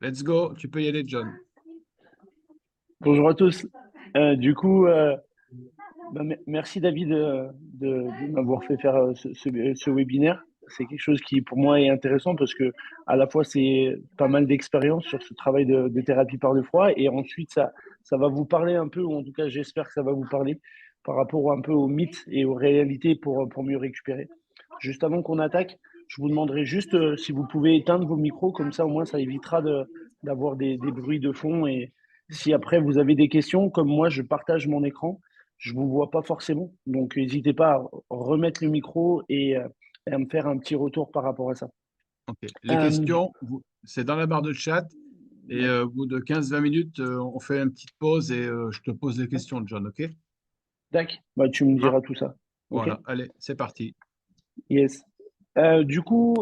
Let's go, tu peux y aller, John. Bonjour à tous. Du coup, merci David de m'avoir fait faire ce webinaire. C'est quelque chose qui pour moi est intéressant parce que à la fois c'est pas mal d'expérience sur ce travail de thérapie par le froid et ensuite ça va vous parler un peu, ou en tout cas j'espère que ça va vous parler par rapport un peu aux mythes et aux réalités pour mieux récupérer. Juste avant qu'on attaque, je vous demanderai juste si vous pouvez éteindre vos micros, comme ça au moins ça évitera d'avoir des bruits de fond. Et si après vous avez des questions, comme moi je partage mon écran, je vous vois pas forcément. Donc n'hésitez pas à remettre le micro et à me faire un petit retour par rapport à ça. Ok. Les Euh, questions, c'est dans la barre de chat. Et ouais. au bout de 15-20 minutes, on fait une petite pause et je te pose les questions, John, ok? Tac, bah, tu me Va. diras tout ça. OK? Voilà, allez, c'est parti. Yes. Du coup,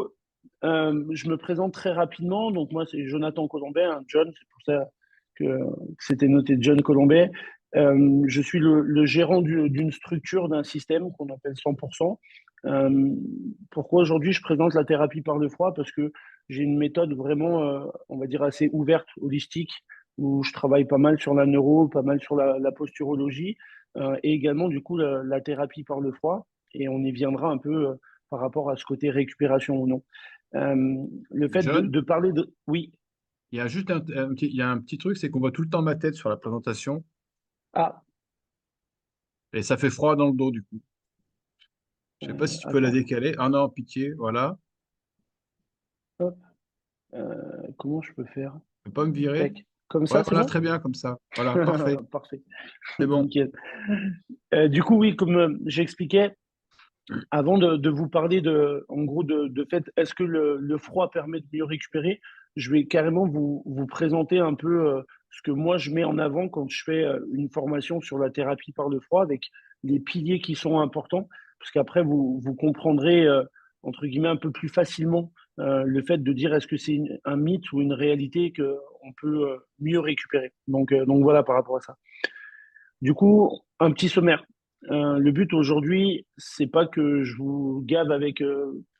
je me présente très rapidement. Donc, moi, c'est Jonathan Colombet, hein, John, c'est pour ça que c'était noté John Colombet. Je suis le gérant d'une structure, d'un système qu'on appelle 100%. Euh, Pourquoi aujourd'hui je présente la thérapie par le froid? Parce que j'ai une méthode vraiment, on va dire, assez ouverte, holistique, où je travaille pas mal sur la neuro, pas mal sur la posturologie, et également, du coup, la thérapie par le froid. Et on y viendra un peu par rapport à ce côté récupération ou non. Le fait John, de parler de... Oui. il y a juste il y a un petit truc, c'est qu'on voit tout le temps ma tête sur la présentation Ah, et ça fait froid dans le dos, du coup. Je sais pas si tu peux la attends. décaler. Ah non, pitié, voilà. Hop. Comment je peux faire? Tu peux pas me virer? Tac. Comme Ouais, ça, c'est voilà, bon? très bien, comme ça. Voilà, parfait. Parfait. C'est bon. Nickel. Du coup, oui, comme j'expliquais, avant de vous parler en gros, de fait, est-ce que le froid permet de mieux récupérer? Je vais carrément vous présenter un peu ce que moi je mets en avant quand je fais une formation sur la thérapie par le froid avec les piliers qui sont importants, parce qu'après vous comprendrez entre guillemets un peu plus facilement le fait de dire est-ce que c'est un mythe ou une réalité que on peut mieux récupérer. Donc voilà par rapport à ça. Du coup, un petit sommaire. Le but aujourd'hui, c'est pas que je vous gave avec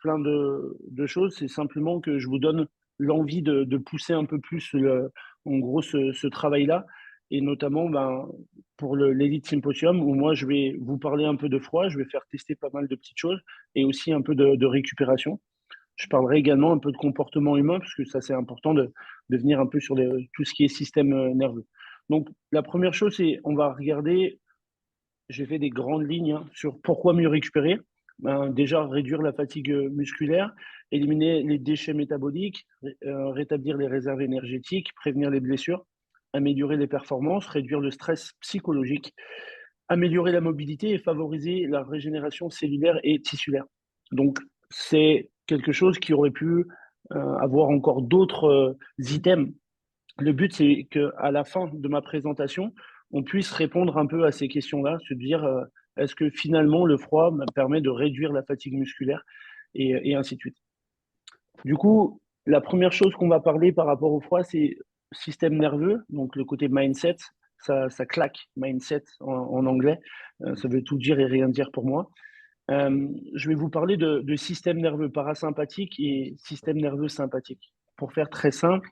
plein de choses, c'est simplement que je vous donne l'envie de pousser un peu plus en gros ce travail-là, et notamment pour l'Elite Symposium, où moi je vais vous parler un peu de froid, je vais faire tester pas mal de petites choses, et aussi un peu de récupération. Je parlerai également un peu de comportement humain, parce que ça c'est important de venir un peu sur tout ce qui est système nerveux. Donc, la première chose, c'est on va regarder, j'ai fait des grandes lignes sur pourquoi mieux récupérer. Déjà, réduire la fatigue musculaire, éliminer les déchets métaboliques, rétablir les réserves énergétiques, prévenir les blessures, améliorer les performances, réduire le stress psychologique, améliorer la mobilité et favoriser la régénération cellulaire et tissulaire. Donc, c'est quelque chose qui aurait pu avoir encore d'autres items. Le but, c'est qu'à la fin de ma présentation, on puisse répondre un peu à ces questions-là, se dire est-ce que finalement le froid me permet de réduire la fatigue musculaire et ainsi de suite. Du coup, la première chose qu'on va parler par rapport au froid, c'est système nerveux, donc le côté mindset. Ça claque, mindset en anglais. Ça veut tout dire et rien dire pour moi. Je vais vous parler de système nerveux parasympathique et système nerveux sympathique. Pour faire très simple,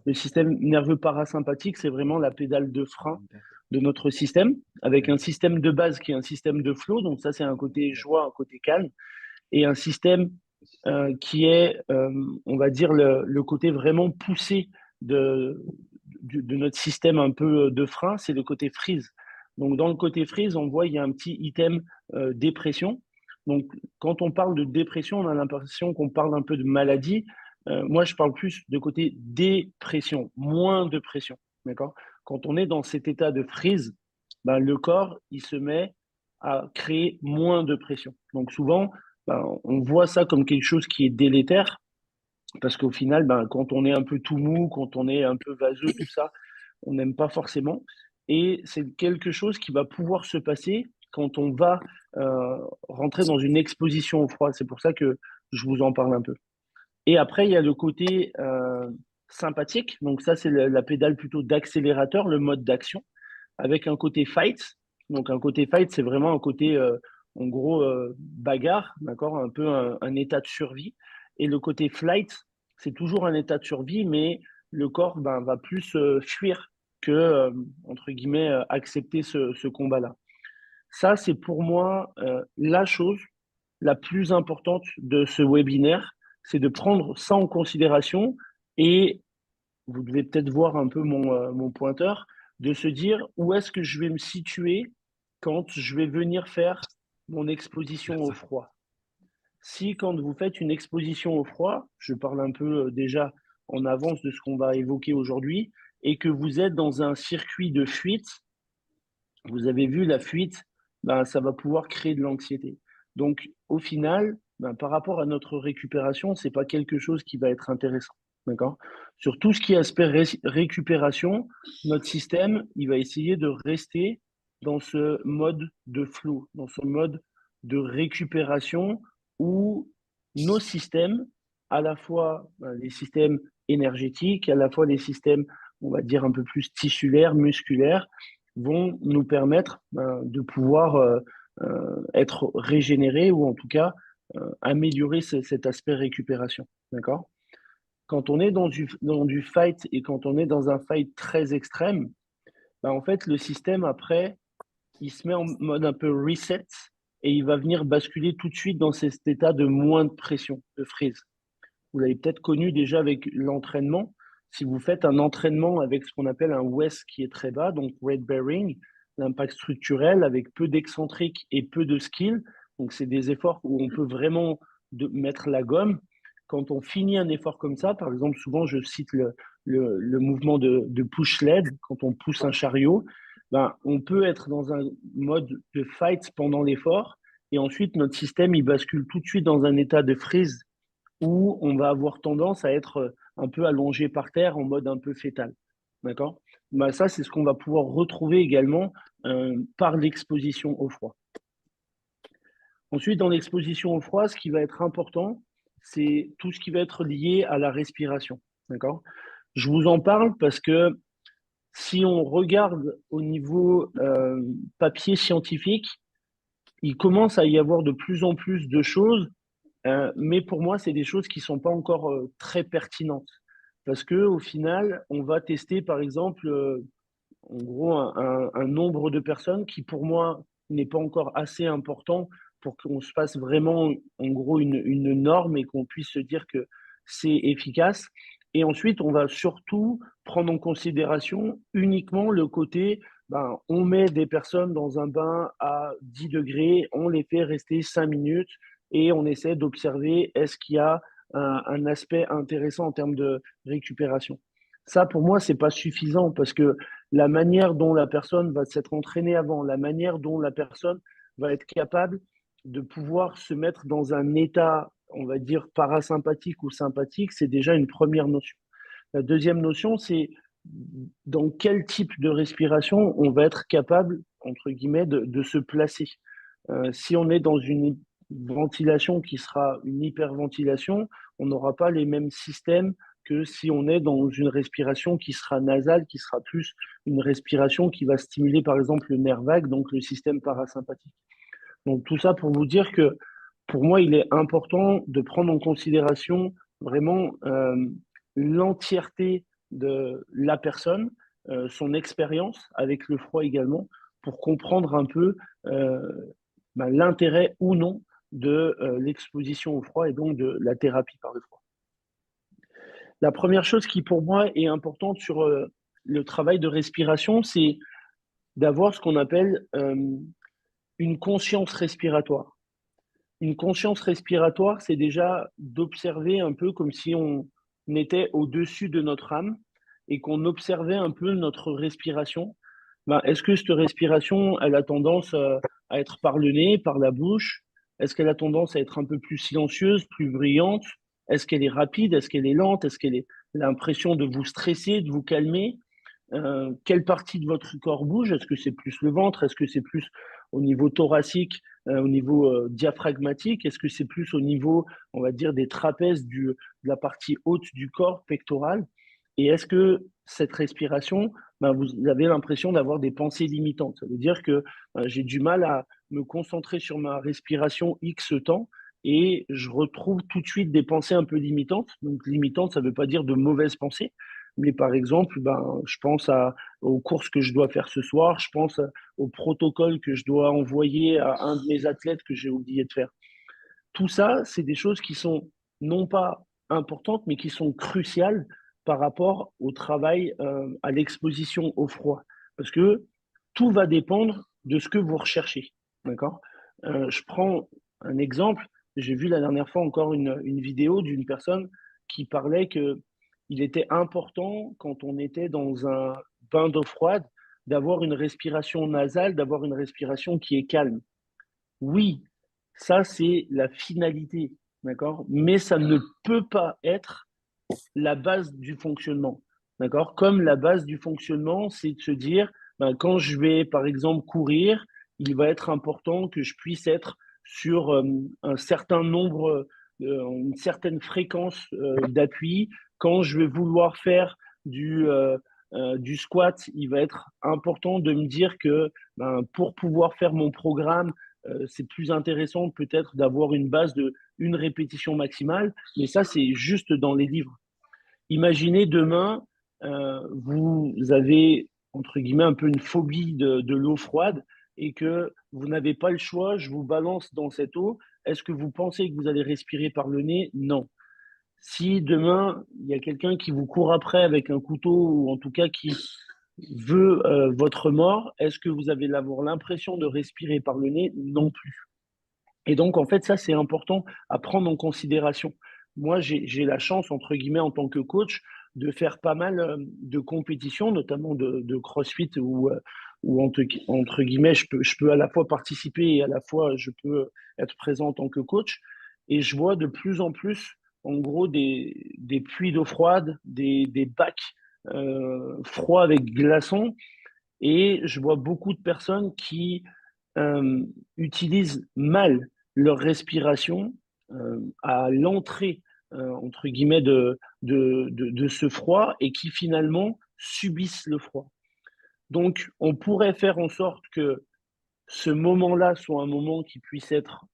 le système nerveux parasympathique, c'est vraiment la pédale de frein de notre système, avec un système de base qui est un système de flow, donc ça c'est un côté joie, un côté calme, et un système qui est, on va dire, le côté vraiment poussé de notre système un peu de frein, c'est le côté freeze. Donc dans le côté freeze, on voit il y a un petit item dépression. Donc quand on parle de dépression, on a l'impression qu'on parle un peu de maladie. Moi, je parle plus de côté dépression, moins de pression. D'accord? Quand on est dans cet état de freeze, ben, le corps, il se met à créer moins de pression. Donc souvent, on voit ça comme quelque chose qui est délétère, parce qu'au final, quand on est un peu tout mou, quand on est un peu vaseux, tout ça, on n'aime pas forcément. Et c'est quelque chose qui va pouvoir se passer quand on va rentrer dans une exposition au froid. C'est pour ça que je vous en parle un peu. Et après, il y a le côté sympathique. Donc ça, c'est la pédale plutôt d'accélérateur, le mode d'action, avec un côté fight. Donc un côté fight, c'est vraiment un côté, en gros, bagarre, d'accord, un peu un état de survie. Et le côté flight, c'est toujours un état de survie, mais le corps va plus fuir que, entre guillemets, accepter ce combat-là. Ça, c'est pour moi la chose la plus importante de ce webinaire, c'est de prendre ça en considération et vous devez peut-être voir un peu mon pointeur, de se dire où est-ce que je vais me situer quand je vais venir faire mon exposition au froid. Si quand vous faites une exposition au froid, je parle un peu déjà en avance de ce qu'on va évoquer aujourd'hui, et que vous êtes dans un circuit de fuite, vous avez vu la fuite, ben, ça va pouvoir créer de l'anxiété. Donc au final, ben, par rapport à notre récupération, c'est pas quelque chose qui va être intéressant. D'accord? Sur tout ce qui est aspect récupération, notre système, il va essayer de rester dans ce mode de flow, dans ce mode de récupération où nos systèmes, à la fois ben, les systèmes énergétiques, à la fois les systèmes, on va dire, un peu plus tissulaires, musculaires, vont nous permettre de pouvoir être régénérés ou en tout cas améliorer cet aspect récupération. D'accord? Quand on est dans du fight et quand on est dans un fight très extrême, bah, en fait, le système, après, il se met en mode un peu reset et il va venir basculer tout de suite dans cet état de moins de pression, de freeze. Vous l'avez peut-être connu déjà avec l'entraînement. Si vous faites un entraînement avec ce qu'on appelle un WES qui est très bas, donc weight bearing, l'impact structurel avec peu d'excentrique et peu de skill, donc c'est des efforts où on peut vraiment mettre la gomme. Quand on finit un effort comme ça, par exemple, souvent je cite le mouvement de push lead, quand on pousse un chariot, ben, on peut être dans un mode de fight pendant l'effort et ensuite notre système il bascule tout de suite dans un état de freeze où on va avoir tendance à être un peu allongé par terre en mode un peu fœtal. D'accord? Bah, ça, c'est ce qu'on va pouvoir retrouver également par l'exposition au froid. Ensuite, dans l'exposition au froid, ce qui va être important, c'est tout ce qui va être lié à la respiration. D'accord? Je vous en parle parce que si on regarde au niveau papier scientifique, il commence à y avoir de plus en plus de choses mais pour moi, c'est des choses qui sont pas encore très pertinentes. Parce que au final, on va tester, par exemple, en gros, un nombre de personnes qui, pour moi, n'est pas encore assez important pour qu'on se fasse vraiment, en gros, une norme et qu'on puisse se dire que c'est efficace. Et ensuite, on va surtout prendre en considération uniquement le côté, ben, on met des personnes dans un bain à 10 degrés, on les fait rester 5 minutes et on essaie d'observer est-ce qu'il y a un aspect intéressant en termes de récupération. Ça, pour moi, c'est pas suffisant parce que la manière dont la personne va s'être entraînée avant, la manière dont la personne va être capable de pouvoir se mettre dans un état, on va dire, parasympathique ou sympathique, c'est déjà une première notion. La deuxième notion, c'est dans quel type de respiration on va être capable, entre guillemets, de se placer. Si on est dans une ventilation qui sera une hyperventilation, on n'aura pas les mêmes systèmes que si on est dans une respiration qui sera nasale, qui sera plus une respiration qui va stimuler par exemple le nerf vague, donc le système parasympathique. Donc tout ça pour vous dire que pour moi, il est important de prendre en considération vraiment l'entièreté de la personne, son expérience avec le froid également, pour comprendre un peu euh, ben, l'intérêt ou non de l'exposition au froid et donc de la thérapie par le froid. La première chose qui pour moi est importante sur le travail de respiration, c'est d'avoir ce qu'on appelle une conscience respiratoire. Une conscience respiratoire, c'est déjà d'observer un peu comme si on était au-dessus de notre âme et qu'on observait un peu notre respiration. Ben, est-ce que cette respiration, elle a tendance à être par le nez, par la bouche? Est-ce qu'elle a tendance à être un peu plus silencieuse, plus bruyante? Est-ce qu'elle est rapide? Est-ce qu'elle est lente? Est-ce qu'elle est l'impression de vous stresser, de vous calmer? Quelle partie de votre corps bouge? Est-ce que c'est plus le ventre? Est-ce que c'est plus au niveau thoracique, au niveau diaphragmatique? Est-ce que c'est plus au niveau, on va dire, des trapèzes de la partie haute du corps, pectorale? Et est-ce que cette respiration, ben, vous avez l'impression d'avoir des pensées limitantes? Ça veut dire que j'ai du mal à me concentrer sur ma respiration X temps et je retrouve tout de suite des pensées un peu limitantes. Donc limitantes, ça ne veut pas dire de mauvaises pensées, mais par exemple, je pense aux courses que je dois faire ce soir, je pense au protocole que je dois envoyer à un de mes athlètes que j'ai oublié de faire. Tout ça, c'est des choses qui sont non pas importantes, mais qui sont cruciales par rapport au travail, à l'exposition au froid. Parce que tout va dépendre de ce que vous recherchez. D'accord? Je prends un exemple. J'ai vu la dernière fois encore une vidéo d'une personne qui parlait que il était important, quand on était dans un bain d'eau froide, d'avoir une respiration nasale, d'avoir une respiration qui est calme. Oui, ça c'est la finalité, d'accord? Mais ça ne peut pas être la base du fonctionnement, d'accord? Comme la base du fonctionnement, c'est de se dire, quand je vais par exemple courir, il va être important que je puisse être sur un certain nombre, une certaine fréquence d'appui. Quand je vais vouloir faire du squat, il va être important de me dire que pour pouvoir faire mon programme, c'est plus intéressant peut-être d'avoir une base de une répétition maximale, mais ça, c'est juste dans les livres. Imaginez demain, vous avez, entre guillemets, un peu une phobie de l'eau froide et que vous n'avez pas le choix, je vous balance dans cette eau. Est-ce que vous pensez que vous allez respirer par le nez? Non. Si demain, il y a quelqu'un qui vous court après avec un couteau ou en tout cas qui veut votre mort, est-ce que vous avez avoir l'impression de respirer par le nez? Non plus. Et donc, en fait, ça, c'est important à prendre en considération. Moi, j'ai la chance, entre guillemets, en tant que coach, de faire pas mal de compétitions, notamment de CrossFit, où entre guillemets, je peux à la fois participer et à la fois, je peux être présent en tant que coach. Et je vois de plus en plus, en gros, des puits d'eau froide, des bacs froids avec glaçons. Et je vois beaucoup de personnes qui euh, utilisent mal leur respiration à l'entrée, entre guillemets, de ce froid et qui finalement subissent le froid. Donc, on pourrait faire en sorte que ce moment-là soit un moment qui puisse être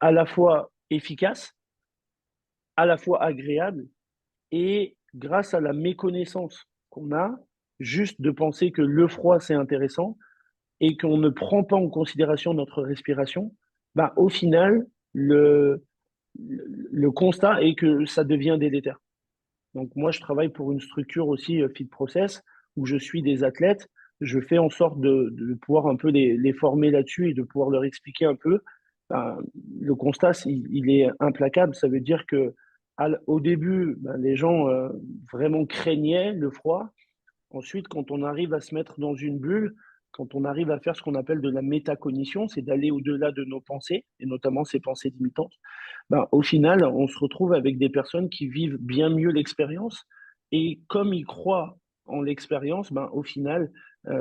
à la fois efficace, à la fois agréable, et grâce à la méconnaissance qu'on a, juste de penser que le froid, c'est intéressant, et qu'on ne prend pas en considération notre respiration, au final, le constat est que ça devient délétère. Donc moi, je travaille pour une structure aussi Fit Process où je suis des athlètes. Je fais en sorte de pouvoir un peu les former là-dessus et de pouvoir leur expliquer un peu. Ben, le constat, il est implacable. Ça veut dire que au début, les gens vraiment craignaient le froid. Ensuite, quand on arrive à se mettre dans une bulle, quand on arrive à faire ce qu'on appelle de la métacognition, c'est d'aller au-delà de nos pensées, et notamment ces pensées limitantes, au final, on se retrouve avec des personnes qui vivent bien mieux l'expérience. Et comme ils croient en l'expérience, au final,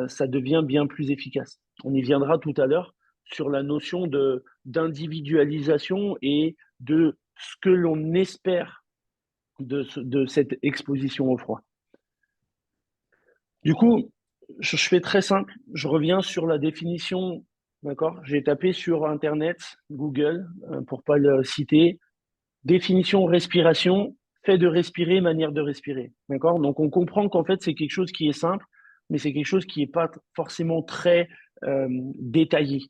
ça devient bien plus efficace. On y viendra tout à l'heure sur la notion d'individualisation et de ce que l'on espère de cette exposition au froid. Du coup, je fais très simple. Je reviens sur la définition. D'accord? J'ai tapé sur Internet, Google, pour pas le citer. Définition respiration, fait de respirer, manière de respirer. D'accord? Donc, on comprend qu'en fait, c'est quelque chose qui est simple, mais c'est quelque chose qui n'est pas forcément très détaillé.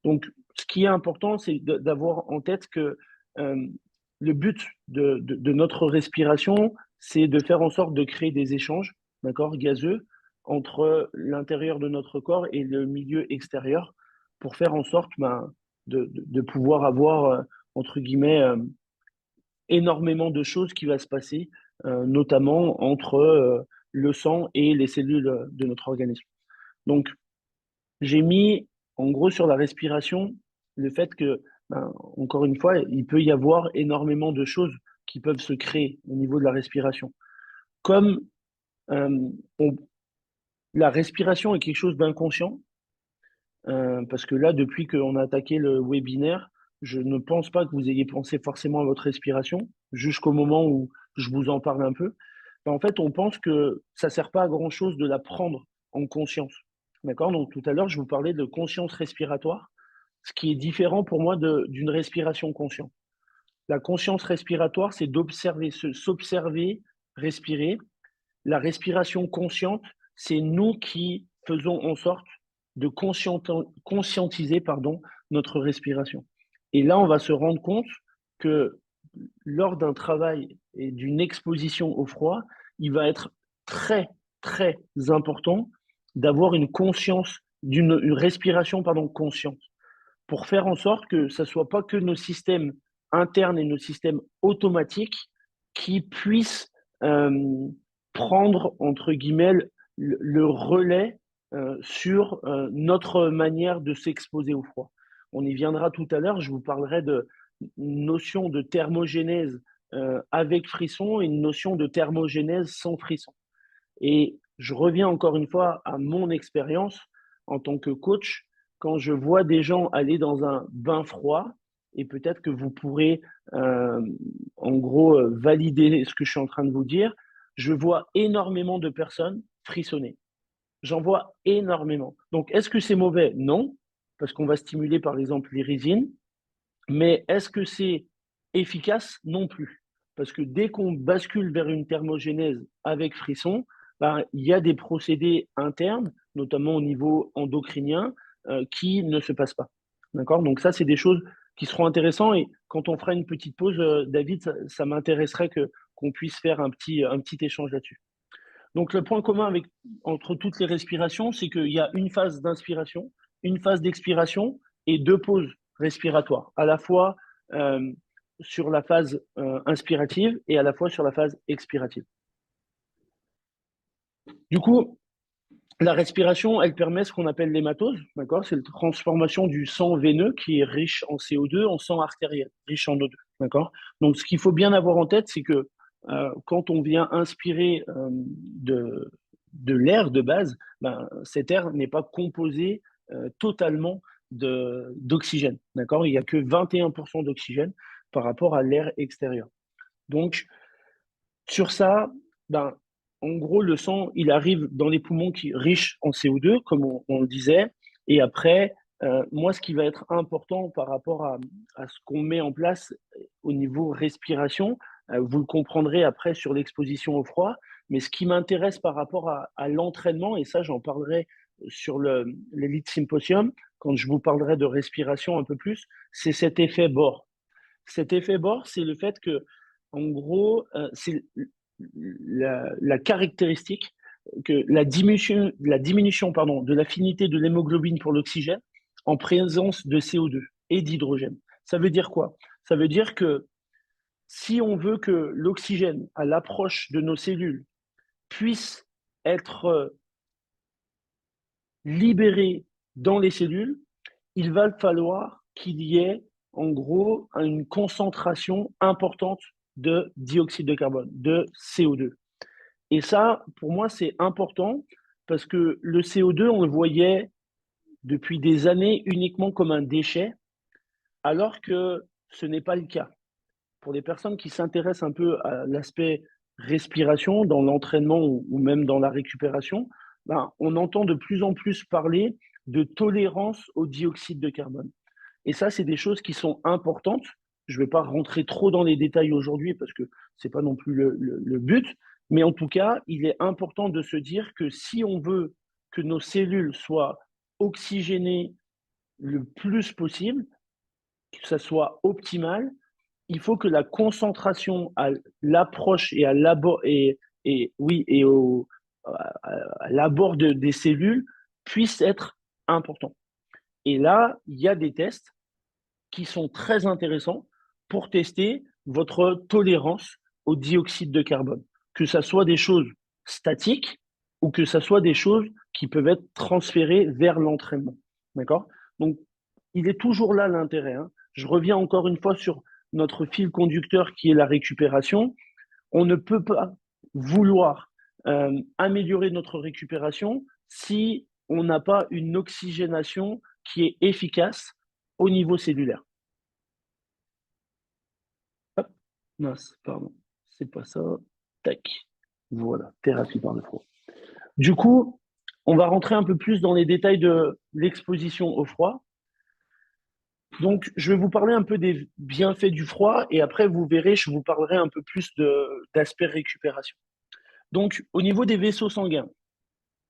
Donc, ce qui est important, c'est d'avoir en tête que euh, le but de notre respiration, c'est de faire en sorte de créer des échanges, d'accord, gazeux, entre l'intérieur de notre corps et le milieu extérieur, pour faire en sorte de pouvoir avoir, entre guillemets, énormément de choses qui va se passer, notamment entre le sang et les cellules de notre organisme. Donc, j'ai mis en gros sur la respiration le fait que, encore une fois, il peut y avoir énormément de choses qui peuvent se créer au niveau de la respiration. Comme euh, on- la respiration est quelque chose d'inconscient, parce que là, depuis qu'on a attaqué le webinaire, je ne pense pas que vous ayez pensé forcément à votre respiration jusqu'au moment où je vous en parle un peu. En fait, on pense que ça ne sert pas à grand-chose de la prendre en conscience. D'accord? Donc, tout à l'heure, je vous parlais de conscience respiratoire, ce qui est différent pour moi d'une respiration consciente. La conscience respiratoire, c'est d'observer, s'observer, respirer. La respiration consciente, c'est nous qui faisons en sorte de conscientiser notre respiration. Et là, on va se rendre compte que lors d'un travail et d'une exposition au froid, il va être très, très important d'avoir une conscience, une respiration consciente, pour faire en sorte que ce ne soit pas que nos systèmes internes et nos systèmes automatiques qui puissent euh, prendre, entre guillemets, le relais sur notre manière de s'exposer au froid. On y viendra tout à l'heure, je vous parlerai de notion de thermogénèse avec frisson et une notion de thermogénèse sans frisson. Et je reviens encore une fois à mon expérience en tant que coach, quand je vois des gens aller dans un bain froid, et peut-être que vous pourrez euh, en gros valider ce que je suis en train de vous dire, je vois énormément de personnes frissonner. J'en vois énormément. Donc, est-ce que c'est mauvais? Non, parce qu'on va stimuler par exemple les résines. Mais est-ce que c'est efficace? Non plus. Parce que dès qu'on bascule vers une thermogénèse avec frisson, ben, il y a des procédés internes, notamment au niveau endocrinien, qui ne se passent pas. D'accord? Donc ça, c'est des choses qui seront intéressantes. Et quand on fera une petite pause, David, ça m'intéresserait qu'on puisse faire un petit échange là-dessus. Donc le point commun entre toutes les respirations, c'est qu'il y a une phase d'inspiration, une phase d'expiration et deux pauses respiratoires, à la fois euh, sur la phase inspirative et à la fois sur la phase expirative. Du coup, la respiration, elle permet ce qu'on appelle l'hématose, d'accord? C'est la transformation du sang veineux qui est riche en CO2 en sang artériel, riche en O2, d'accord? Donc, ce qu'il faut bien avoir en tête, c'est que quand on vient inspirer de l'air de base, ben, cet air n'est pas composé totalement d'oxygène, d'accord? Il n'y a que 21% d'oxygène par rapport à l'air extérieur. Donc, sur ça, ben, en gros, le sang, il arrive dans les poumons qui riches en CO2, comme on le disait. Et après, moi, ce qui va être important par rapport à ce qu'on met en place au niveau respiration, vous le comprendrez après sur l'exposition au froid, mais ce qui m'intéresse par rapport à l'entraînement, et ça, j'en parlerai sur l'Elite Symposium, quand je vous parlerai de respiration un peu plus, c'est cet effet bord. Cet effet bord, c'est le fait que, en gros, c'est la caractéristique que la diminution pardon, de l'affinité de l'hémoglobine pour l'oxygène en présence de CO2 et d'hydrogène. Ça veut dire quoi? Ça veut dire que si on veut que l'oxygène, à l'approche de nos cellules, puisse être libéré dans les cellules, il va falloir qu'il y ait en gros une concentration importante de dioxyde de carbone, de CO2. Et ça, pour moi, c'est important parce que le CO2, on le voyait depuis des années uniquement comme un déchet, alors que ce n'est pas le cas. Pour les personnes qui s'intéressent un peu à l'aspect respiration dans l'entraînement ou même dans la récupération, ben, on entend de plus en plus parler de tolérance au dioxyde de carbone. Et ça, c'est des choses qui sont importantes. Je ne vais pas rentrer trop dans les détails aujourd'hui parce que ce n'est pas non plus le but. Mais en tout cas, il est important de se dire que si on veut que nos cellules soient oxygénées le plus possible, que ça soit optimal, il faut que la concentration à l'approche et oui, à l'abord des cellules puisse être important. Et là, il y a des tests qui sont très intéressants pour tester votre tolérance au dioxyde de carbone, que ce soit des choses statiques ou que ce soit des choses qui peuvent être transférées vers l'entraînement. D'accord? Donc, il est toujours là l'intérêt. Hein. Je reviens encore une fois sur notre fil conducteur qui est la récupération. On ne peut pas vouloir améliorer notre récupération si on n'a pas une oxygénation qui est efficace au niveau cellulaire. Hop, mince, pardon, c'est pas ça. Tac. Voilà, thérapie par le froid. Du coup, on va rentrer un peu plus dans les détails de l'exposition au froid. Donc, je vais vous parler un peu des bienfaits du froid et après, vous verrez, je vous parlerai un peu plus d'aspect récupération. Donc, au niveau des vaisseaux sanguins,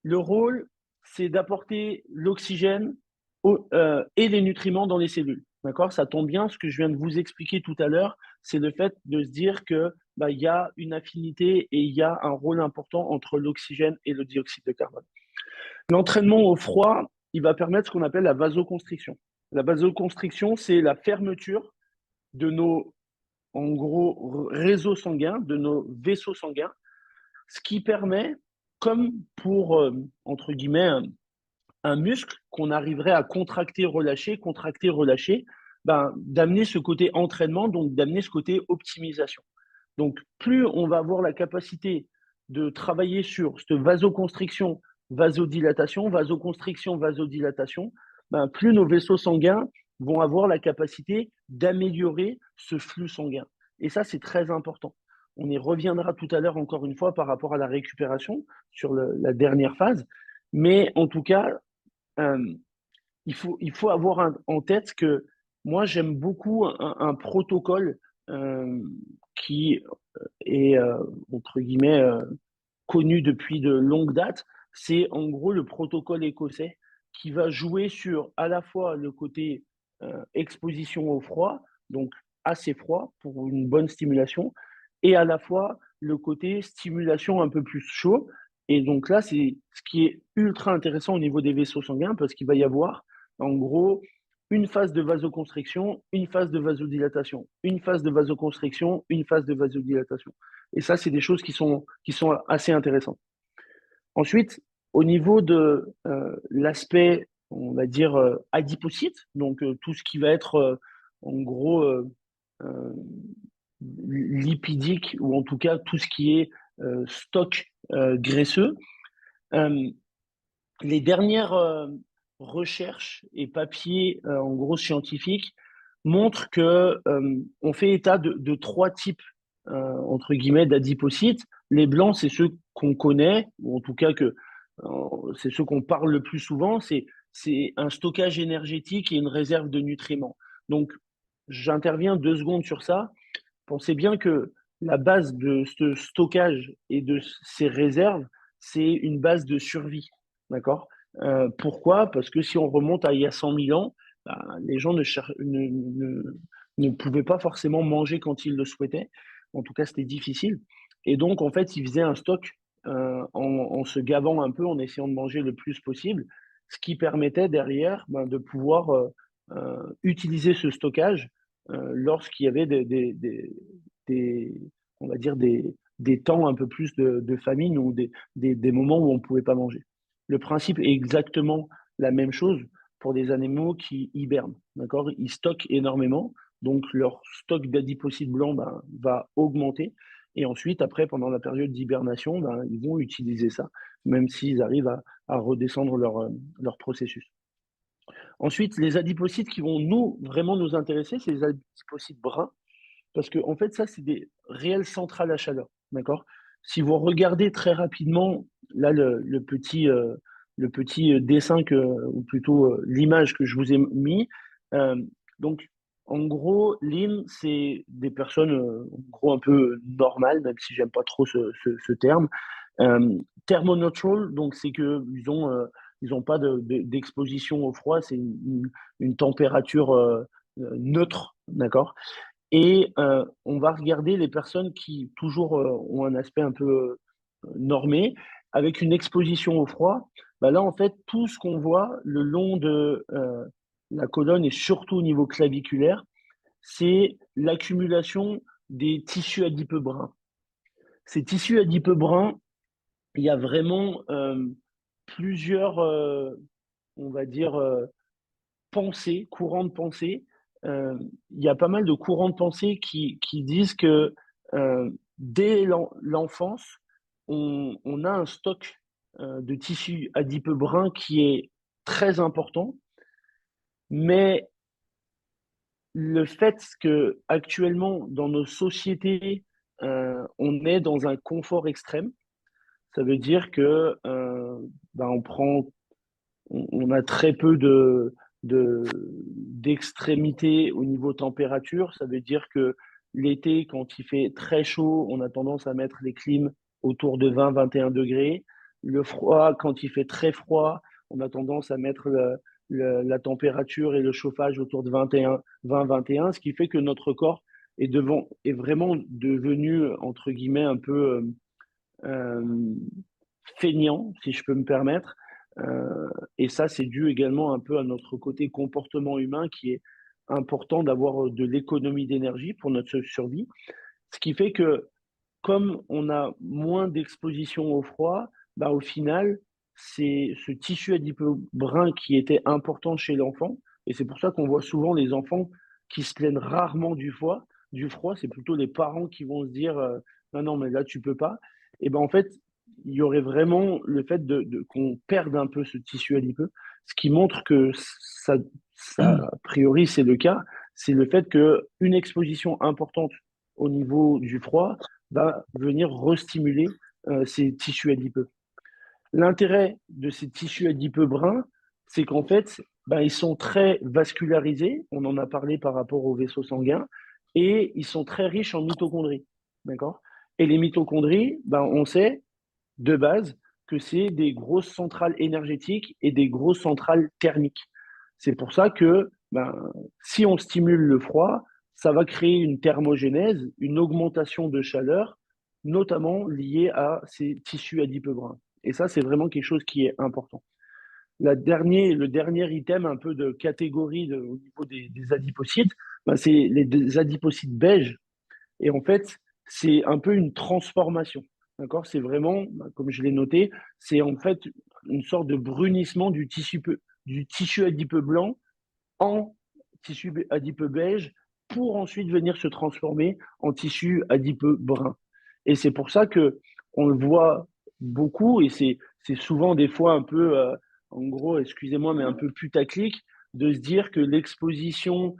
le rôle, c'est d'apporter l'oxygène et les nutriments dans les cellules. D'accord? Ça tombe bien, ce que je viens de vous expliquer tout à l'heure, c'est le fait de se dire que bah, y a une affinité et il y a un rôle important entre l'oxygène et le dioxyde de carbone. L'entraînement au froid, il va permettre ce qu'on appelle la vasoconstriction. La vasoconstriction, c'est la fermeture de nos, en gros, réseaux sanguins, de nos vaisseaux sanguins, ce qui permet, comme pour, entre guillemets, un muscle qu'on arriverait à contracter, relâcher, ben, d'amener ce côté entraînement, donc d'amener ce côté optimisation. Donc, plus on va avoir la capacité de travailler sur cette vasoconstriction, vasodilatation, ben, plus nos vaisseaux sanguins vont avoir la capacité d'améliorer ce flux sanguin. Et ça, c'est très important. On y reviendra tout à l'heure encore une fois par rapport à la récupération sur la dernière phase. Mais en tout cas, euh, il faut avoir en tête que moi, j'aime beaucoup un protocole qui est, entre guillemets, connu depuis de longues dates. C'est en gros le protocole écossais qui va jouer sur à la fois le côté exposition au froid, donc assez froid pour une bonne stimulation, et à la fois le côté stimulation un peu plus chaud. Et donc là, c'est ce qui est ultra intéressant au niveau des vaisseaux sanguins parce qu'il va y avoir en gros une phase de vasoconstriction, une phase de vasodilatation, une phase de vasoconstriction, une phase de vasodilatation. Et ça, c'est des choses qui sont assez intéressantes. Ensuite, au niveau de l'aspect, on va dire, adipocyte, donc tout ce qui va être en gros euh, lipidique, ou en tout cas tout ce qui est stock graisseux, euh, les dernières recherches et papiers, en gros scientifiques, montrent que on fait état de trois types entre guillemets d'adipocytes. Les blancs, c'est ceux qu'on connaît, ou en tout cas que c'est ceux qu'on parle le plus souvent. C'est un stockage énergétique et une réserve de nutriments. Donc, j'interviens 2 secondes sur ça. Pensez bien que la base de ce stockage et de ces réserves, c'est une base de survie. D'accord? Pourquoi? Parce que si on remonte à il y a 100 000 ans, ben, les gens ne pouvaient pas forcément manger quand ils le souhaitaient. En tout cas, c'était difficile. Et donc, en fait, ils faisaient un stock en se gavant un peu, en essayant de manger le plus possible, ce qui permettait derrière ben, de pouvoir utiliser ce stockage lorsqu'il y avait des, on va dire des temps un peu plus de famine ou des moments où on ne pouvait pas manger. Le principe est exactement la même chose pour des animaux qui hibernent. D'accord? Ils stockent énormément, donc leur stock d'adipocytes blancs ben, va augmenter. Et ensuite, après, pendant la période d'hibernation, ben, ils vont utiliser ça, même s'ils arrivent à redescendre leur processus. Ensuite, les adipocytes qui vont vraiment nous intéresser, c'est les adipocytes bruns, parce que en fait, ça, c'est des réelles centrales à chaleur. D'accord? Si vous regardez très rapidement, là, le petit dessin, ou plutôt l'image que je vous ai mis, euh, donc, en gros, Lean, c'est des personnes, en gros, un peu normales, même si j'aime pas trop ce terme. Thermoneutral, donc c'est que ils ont pas d'exposition au froid, c'est une température neutre, d'accord? Et on va regarder les personnes qui toujours ont un aspect un peu normé, avec une exposition au froid. Bah là, en fait, tout ce qu'on voit le long de la colonne et surtout au niveau claviculaire, c'est l'accumulation des tissus adipeux bruns. Ces tissus adipeux bruns, il y a vraiment plusieurs, on va dire, pensées, courants de pensée. Il y a pas mal de courants de pensée qui disent que dès l'enfance, on a un stock de tissus adipeux bruns qui est très important, mais le fait que actuellement dans nos sociétés, on est dans un confort extrême, ça veut dire que ben, on a très peu d'extrémité au niveau température. Ça veut dire que l'été, quand il fait très chaud, on a tendance à mettre les clims autour de 20-21 degrés. Le froid, quand il fait très froid, on a tendance à mettre la température et le chauffage autour de 20-21, ce qui fait que notre corps est vraiment devenu, entre guillemets, un peu euh, feignant, si je peux me permettre. Et ça, c'est dû également un peu à notre côté comportement humain qui est important d'avoir de l'économie d'énergie pour notre survie. Ce qui fait que comme on a moins d'exposition au froid, bah, au final, c'est ce tissu adipeux brun qui était important chez l'enfant. Et c'est pour ça qu'on voit souvent les enfants qui se plaignent rarement du froid. C'est plutôt les parents qui vont se dire non, non, mais là, tu peux pas. Et ben en fait, il y aurait vraiment le fait qu'on perde un peu ce tissu adipeux, ce qui montre que a priori, c'est le cas. C'est le fait qu'une exposition importante au niveau du froid va venir restimuler ces tissus adipeux. L'intérêt de ces tissus adipeux bruns, c'est qu'en fait, ben, ils sont très vascularisés, on en a parlé par rapport aux vaisseaux sanguins, et ils sont très riches en mitochondries. D'accord. Et les mitochondries, ben, on sait de base que c'est des grosses centrales énergétiques et des grosses centrales thermiques. C'est pour ça que ben, si on stimule le froid, ça va créer une thermogénèse, une augmentation de chaleur, notamment liée à ces tissus adipeux bruns. Et ça, c'est vraiment quelque chose qui est important. Le dernier item un peu de catégorie au niveau des adipocytes, ben, c'est les adipocytes beiges. Et en fait, c'est un peu une transformation. D'accord. C'est vraiment, comme je l'ai noté, c'est en fait une sorte de brunissement du tissu adipeux blanc en tissu adipeux beige pour ensuite venir se transformer en tissu adipeux brun. Et c'est pour ça que on le voit beaucoup et c'est souvent des fois un peu, en gros, excusez-moi, mais un peu putaclic de se dire que l'exposition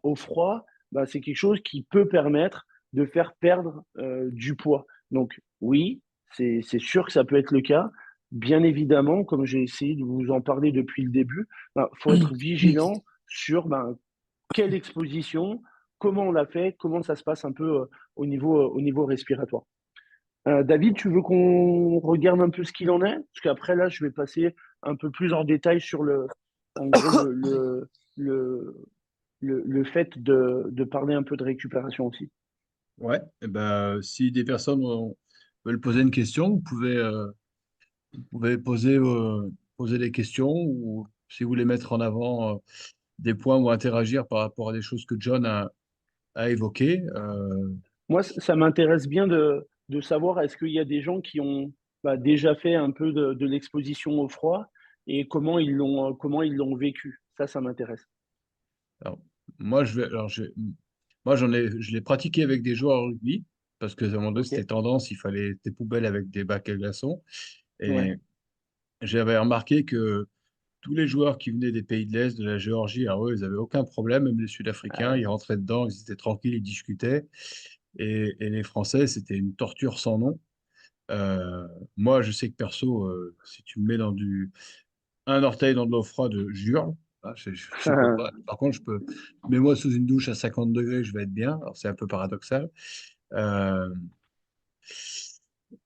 au froid, bah, c'est quelque chose qui peut permettre de faire perdre du poids. Donc oui, c'est sûr que ça peut être le cas. Bien évidemment, comme j'ai essayé de vous en parler depuis le début, il faut être vigilant sur ben, quelle exposition, comment on l'a fait, comment ça se passe un peu au niveau respiratoire. David, tu veux qu'on regarde un peu ce qu'il en est? Parce qu'après, là, je vais passer un peu plus en détail sur en gros, le, le fait de parler un peu de récupération aussi. Ouais, et ben, si des personnes veulent poser une question, vous pouvez poser des questions ou si vous voulez mettre en avant des points ou interagir par rapport à des choses que John a évoquées. Moi, ça m'intéresse bien de savoir est-ce qu'il y a des gens qui ont bah, déjà fait un peu de l'exposition au froid et comment ils l'ont vécu. Ça m'intéresse. Alors, alors moi, je l'ai pratiqué avec des joueurs au rugby parce que à un moment donné, Ok. c'était tendance, il fallait des poubelles avec des bacs à glaçons. Ouais. Et j'avais remarqué que tous les joueurs qui venaient des pays de l'Est, de la Géorgie, alors eux, ils n'avaient aucun problème, même les Sud-Africains, ils rentraient dedans, ils étaient tranquilles, ils discutaient. Et les Français, c'était une torture sans nom. Euh, Moi, je sais que perso, si tu me mets un orteil dans de l'eau froide, je hurle. Ah, je peux pas. Par contre, mets-moi sous une douche à 50 degrés, je vais être bien. Alors, c'est un peu paradoxal. Euh,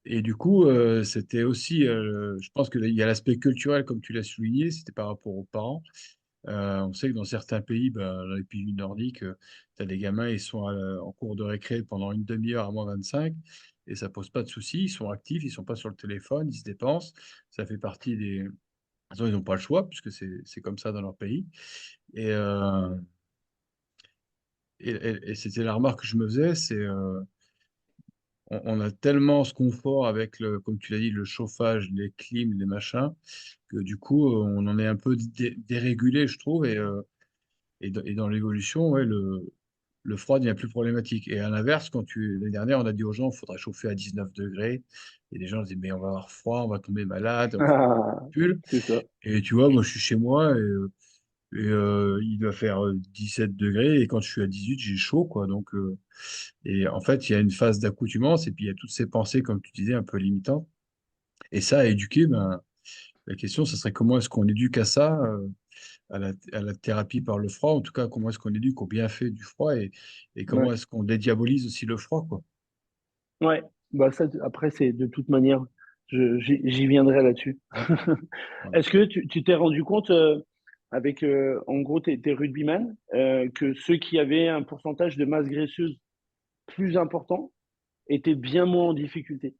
et du coup, c'était aussi, je pense qu'il y a l'aspect culturel, comme tu l'as souligné, c'était par rapport aux parents. On sait que dans certains pays, ben, dans les pays nordiques, tu as des gamins, ils sont en cours de récré pendant une demi-heure à -25 et ça pose pas de soucis. Ils sont actifs, ils sont pas sur le téléphone, ils se dépensent. Ça fait partie des. De toute façon, ils n'ont pas le choix puisque c'est comme ça dans leur pays. Et, et c'était la remarque que je me faisais, c'est on a tellement ce confort avec comme tu l'as dit, le chauffage, les clims, les machins, que du coup, on en est un peu dérégulé, je trouve. Et dans l'évolution, ouais, le froid devient plus problématique. Et à l'inverse, l'année dernière, on a dit aux gens, il faudrait chauffer à 19 degrés. Et les gens disaient, mais on va avoir froid, on va tomber malade, il faut mettre Ah, un pull. c'est ça. Et tu vois, moi, je suis chez moi il doit faire 17 degrés. Et quand je suis à 18, j'ai chaud, quoi. Donc, et en fait, il y a une phase d'accoutumance et puis il y a toutes ces pensées, comme tu disais, un peu limitantes. Et ça, à éduquer, ben, la question, ce serait comment est-ce qu'on éduque à ça? À la thérapie par le froid, en tout cas, comment est-ce qu'on éduque au bienfait du froid et comment Ouais. est-ce qu'on dédiabolise aussi le froid, quoi. Ouais. Bah ça, après, c'est de toute manière, j'y viendrai là-dessus. Voilà. Est-ce que tu t'es rendu compte, avec, en gros, tes rugbyman, que ceux qui avaient un pourcentage de masse graisseuse plus important étaient bien moins en difficulté?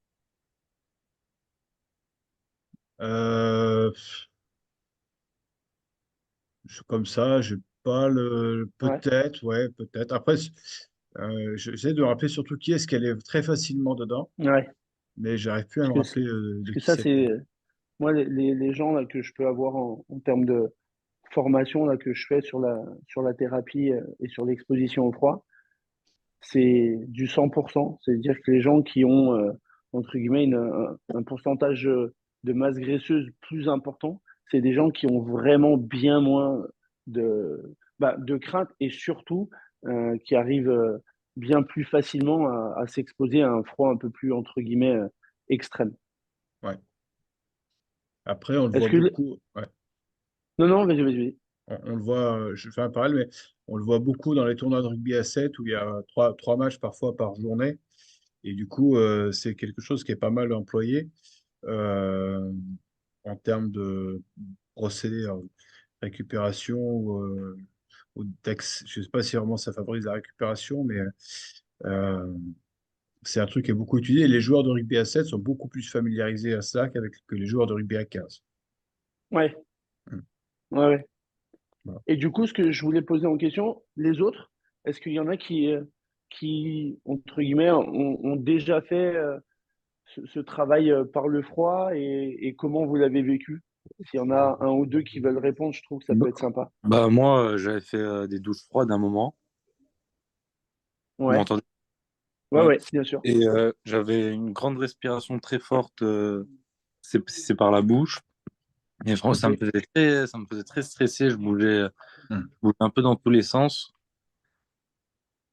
Euh, Comme ça, j'ai pas le. Ouais, Peut-être, ouais, peut-être. Après, j'essaie de me rappeler surtout qui est-ce qu'elle est très facilement dedans, ouais. mais j'arrive plus à Parce me que, rappeler parce de que qui ça, c'était. c'est, moi, les gens là, que je peux avoir en termes de formation là, que je fais sur la thérapie et sur l'exposition au froid, c'est du 100%. C'est-à-dire que les gens qui ont, entre guillemets, un pourcentage de masse graisseuse plus important, c'est des gens qui ont vraiment bien moins de crainte et surtout qui arrivent bien plus facilement à s'exposer à un froid un peu plus, entre guillemets, extrême. Ouais. Après, on le Est-ce voit que... beaucoup. Ouais. Non, non, vas-y, vas-y. Vas-y. On le voit, je fais un parallèle, mais on le voit beaucoup dans les tournois de rugby à 7 où il y a trois matchs parfois par journée. Et du coup, c'est quelque chose qui est pas mal employé euh, en termes de procédé à récupération ou je ne sais pas si vraiment ça favorise la récupération, mais euh, c'est un truc qui est beaucoup utilisé. Et les joueurs de rugby à 7 sont beaucoup plus familiarisés à ça que les joueurs de rugby à 15. Ouais, Mm. ouais, ouais. Voilà. Et du coup, ce que je voulais poser en question, les autres, est-ce qu'il y en a qui entre guillemets, ont déjà fait ce travail par le froid et comment vous l'avez vécu? S'il y en a un ou deux qui veulent répondre, je trouve que ça Bah, peut être sympa. moi, j'avais fait des douches froides un moment. Vous Ouais, m'entendez? ouais, Ouais. ouais, bien sûr. Et j'avais une grande respiration très forte. C'est par la bouche. Et franchement, Ok. ça me faisait très stresser. Mm. Je bougeais un peu dans tous les sens.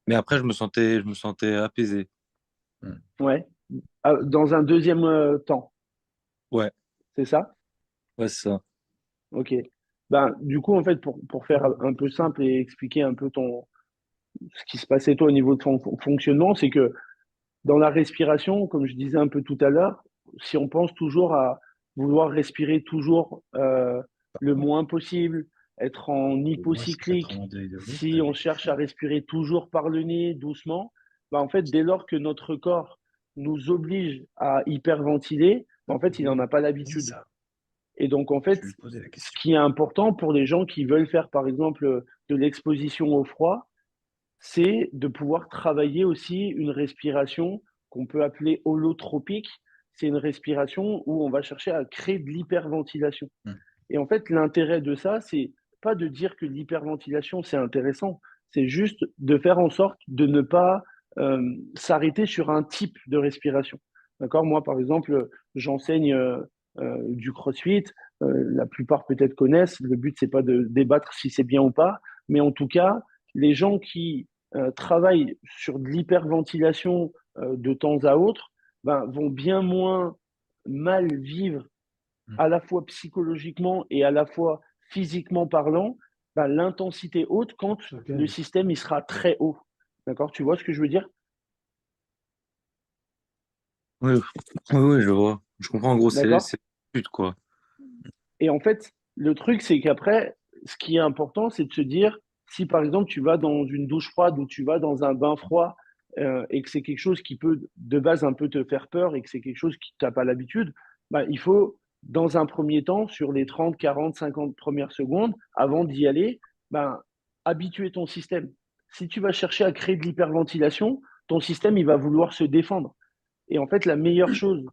Mais après, je me sentais apaisé. Mm. Ouais. Ah, dans un deuxième temps, Ouais, c'est ça? ouais, c'est ça. Ok. Ben, du coup, en fait, pour faire un peu simple et expliquer un peu ce qui se passait toi au niveau de ton fonctionnement, c'est que dans la respiration, comme je disais un peu tout à l'heure, si on pense toujours à vouloir respirer toujours le moins possible, être en Pour moi, c'est hypocyclique, 90 degrés, si on cherche à respirer toujours par le nez, doucement, bah en fait, dès lors que notre corps nous oblige à hyperventiler, bah en fait, il n'en a pas c'est l'habitude. ça. Et donc, en Je fait, vais lui poser la ce question. qui est important pour les gens qui veulent faire, par exemple, de l'exposition au froid, c'est de pouvoir travailler aussi une respiration qu'on peut appeler holotropique. C'est une respiration où on va chercher à créer de l'hyperventilation. Mm. Et en fait, l'intérêt de ça, c'est pas de dire que l'hyperventilation, c'est intéressant, c'est juste de faire en sorte de ne pas s'arrêter sur un type de respiration. D'accord? Moi, par exemple, j'enseigne du CrossFit. La plupart peut-être connaissent. Le but, c'est pas de débattre si c'est bien ou pas, mais en tout cas, les gens qui travaillent sur de l'hyperventilation de temps à autre ben, vont bien moins mal vivre Mm. à la fois psychologiquement et à la fois physiquement parlant, ben, l'intensité haute quand le système il sera très haut. D'accord? Tu vois ce que je veux dire? Oui, oui, oui, je vois. Je comprends. En gros, D'accord? c'est le but, quoi. Et en fait, le truc, c'est qu'après, ce qui est important, c'est de se dire, si par exemple tu vas dans une douche froide ou tu vas dans un bain froid et que c'est quelque chose qui peut de base un peu te faire peur et que c'est quelque chose qui t'as pas l'habitude, bah, il faut, dans un premier temps, sur les 30, 40, 50 premières secondes, avant d'y aller, bah, habituer ton système. Si tu vas chercher à créer de l'hyperventilation, ton système, il va vouloir se défendre. Et en fait, la meilleure chose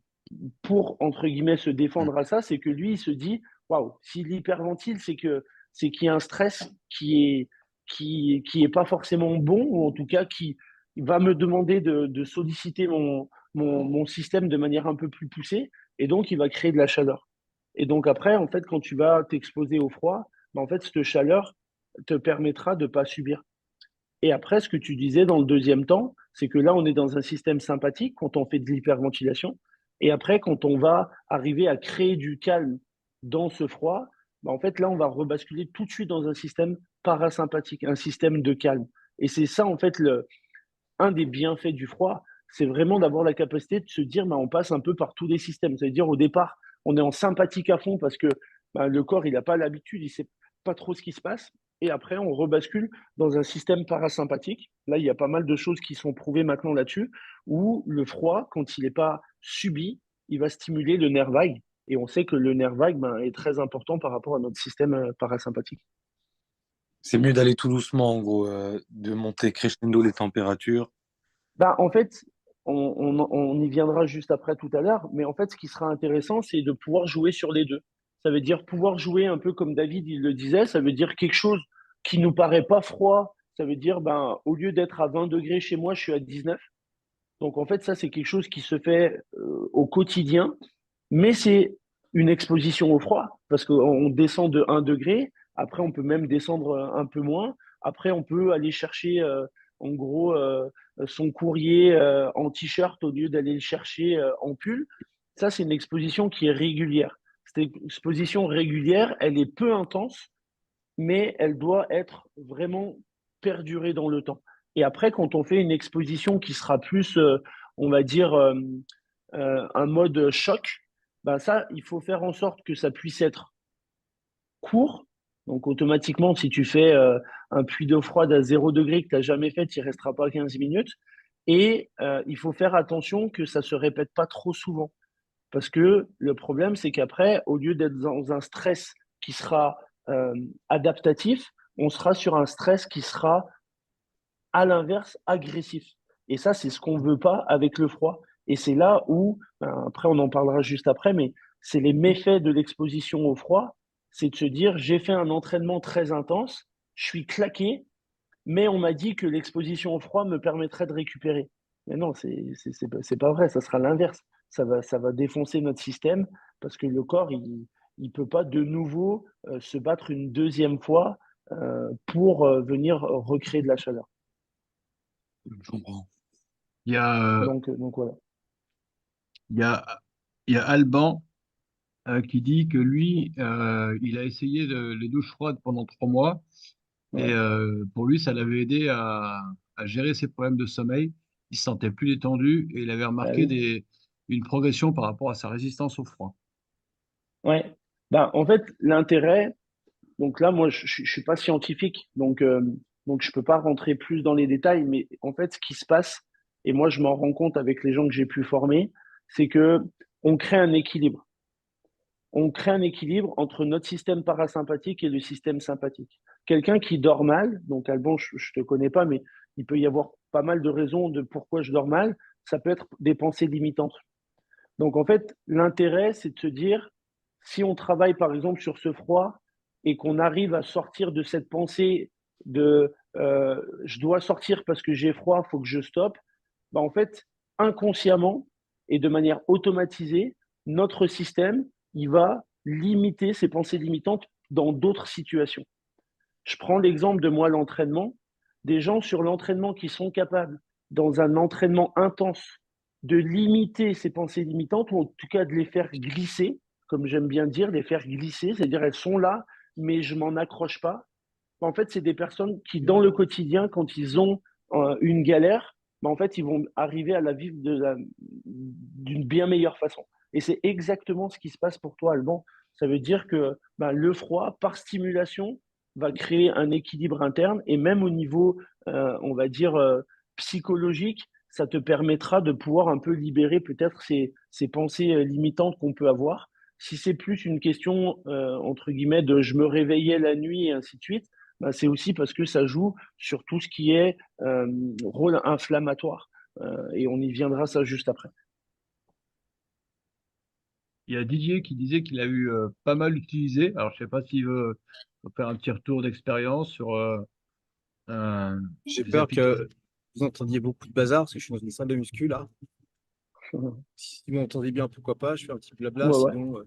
pour, entre guillemets, se Mm. défendre à ça, c'est que lui, il se dit, waouh, s'il hyperventile, c'est qu'il y a un stress qui est pas forcément bon, ou en tout cas qui va me demander de solliciter mon système de manière un peu plus poussée, et donc il va créer de la chaleur. Et donc après, en fait, quand tu vas t'exposer au froid, ben, en fait, cette chaleur te permettra de pas subir. Et après, ce que tu disais dans le deuxième temps, c'est que là, on est dans un système sympathique quand on fait de l'hyperventilation. Et après, quand on va arriver à créer du calme dans ce froid, bah, en fait, là, on va rebasculer tout de suite dans un système parasympathique, un système de calme. Et c'est ça, en fait, un des bienfaits du froid, c'est vraiment d'avoir la capacité de se dire, bah, on passe un peu par tous les systèmes. Ça veut dire, au départ, on est en sympathique à fond parce que bah, le corps, il n'a pas l'habitude, il ne sait pas trop ce qui se passe. Et après, on rebascule dans un système parasympathique. Là, il y a pas mal de choses qui sont prouvées maintenant là-dessus, où le froid, quand il n'est pas subi, il va stimuler le nerf vague. Et on sait que le nerf vague ben, est très important par rapport à notre système parasympathique. C'est mieux d'aller tout doucement, en gros, de monter crescendo les températures. Bah, en fait, on y viendra juste après tout à l'heure, mais en fait, ce qui sera intéressant, c'est de pouvoir jouer sur les deux. Ça veut dire pouvoir jouer un peu comme David il le disait, ça veut dire quelque chose qui nous paraît pas froid. Ça veut dire, ben, au lieu d'être à 20 degrés chez moi, je suis à 19. Donc, en fait, ça, c'est quelque chose qui se fait au quotidien, mais c'est une exposition au froid, parce qu'on descend de 1 degré, après, on peut même descendre un peu moins. Après, on peut aller chercher, en gros, son courrier en t-shirt au lieu d'aller le chercher en pull. Ça, c'est une exposition qui est régulière. Cette exposition régulière, elle est peu intense, mais elle doit être vraiment perdurée dans le temps. Et après, quand on fait une exposition qui sera plus, on va dire, un mode choc, ben ça, il faut faire en sorte que ça puisse être court. Donc, automatiquement, si tu fais un puits d'eau froide à 0 degré que tu n'as jamais fait, tu n'y resteras pas 15 minutes. Et il faut faire attention que ça ne se répète pas trop souvent. Parce que le problème, c'est qu'après, au lieu d'être dans un stress qui sera euh, adaptatif, on sera sur un stress qui sera, à l'inverse, agressif. Et ça, c'est ce qu'on ne veut pas avec le froid. Et c'est là où, ben, après, on en parlera juste après, mais c'est les méfaits de l'exposition au froid. C'est de se dire, j'ai fait un entraînement très intense, je suis claqué, mais on m'a dit que l'exposition au froid me permettrait de récupérer. Mais non, c'est pas vrai, ça sera l'inverse. Ça va défoncer notre système parce que le corps, il peut pas de nouveau se battre une deuxième fois pour venir recréer de la chaleur. Je comprends. Il y a, Donc voilà. il y a, il y a Alban qui dit que lui, il a essayé les douches froides pendant 3 mois et Ouais. pour lui, ça l'avait aidé à gérer ses problèmes de sommeil. Il se sentait plus détendu et il avait Ah remarqué oui. une progression par rapport à sa résistance au froid. Ouais. Ben, en fait, l'intérêt, donc là, moi, je suis pas scientifique, donc je peux pas rentrer plus dans les détails, mais en fait, ce qui se passe, et moi, je m'en rends compte avec les gens que j'ai pu former, c'est que on crée un équilibre. On crée un équilibre entre notre système parasympathique et le système sympathique. Quelqu'un qui dort mal, donc Alban, je te connais pas, mais il peut y avoir pas mal de raisons de pourquoi je dors mal. Ça peut être des pensées limitantes. Donc en fait, l'intérêt, c'est de se dire, si on travaille par exemple sur ce froid et qu'on arrive à sortir de cette pensée de je dois sortir parce que j'ai froid, il faut que je stoppe, bah, en fait, inconsciemment et de manière automatisée, notre système, il va limiter ces pensées limitantes dans d'autres situations. Je prends l'exemple de moi, l'entraînement. Des gens sur l'entraînement qui sont capables, dans un entraînement intense, de limiter ces pensées limitantes, ou en tout cas de les faire glisser, comme j'aime bien dire, les faire glisser, c'est-à-dire elles sont là, mais je m'en accroche pas. En fait, c'est des personnes qui, dans le quotidien, quand ils ont une galère, en fait, ils vont arriver à la vivre d'une bien meilleure façon. Et c'est exactement ce qui se passe pour toi, Alban. Ça veut dire que le froid, par stimulation, va créer un équilibre interne et même au niveau, on va dire, psychologique, ça te permettra de pouvoir un peu libérer peut-être ces pensées limitantes qu'on peut avoir. Si c'est plus une question, entre guillemets, de je me réveillais la nuit et ainsi de suite, c'est aussi parce que ça joue sur tout ce qui est rôle inflammatoire. Et on y viendra ça juste après. Il y a Didier qui disait qu'il a eu pas mal utilisé. Alors, je sais pas s'il veut faire un petit retour d'expérience sur J'ai des peur applications. que vous entendiez beaucoup de bazar parce que je suis dans une salle de muscu là. Si vous m'entendez bien, pourquoi pas, je fais un petit blabla, Ouais, ouais. sinon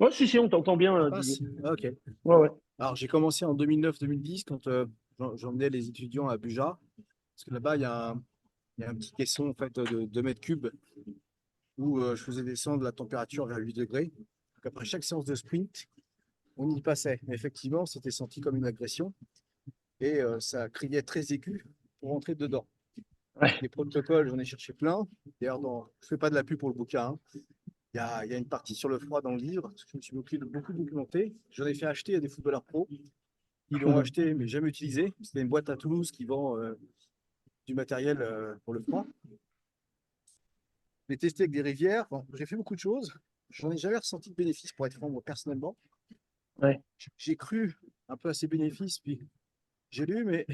Ouais, si, si, on t'entend bien, ça Didier. passe. Ah, ok. Ouais, ouais. Alors j'ai commencé en 2009-2010 quand j'emmenais les étudiants à Buja. Parce que là-bas, il y a un petit caisson en fait, de 2 mètres cubes où je faisais descendre la température vers 8 degrés. Donc, après chaque séance de sprint, on y passait. Mais effectivement, c'était senti comme une agression et ça criait très aigu pour rentrer dedans. Ouais. Les protocoles, j'en ai cherché plein. D'ailleurs, je ne fais pas de la pub pour le bouquin, hein. Il y a une partie sur le froid dans le livre, parce que je me suis beaucoup documenté. J'en ai fait acheter à des footballeurs pro. Ils l'ont acheté, mais jamais utilisé. C'était une boîte à Toulouse qui vend du matériel pour le froid. Je l'ai testé avec des rivières. Bon, j'ai fait beaucoup de choses. J'en ai jamais ressenti de bénéfice, pour être franc, moi, personnellement. Ouais. J'ai cru un peu à ces bénéfices, puis j'ai lu, mais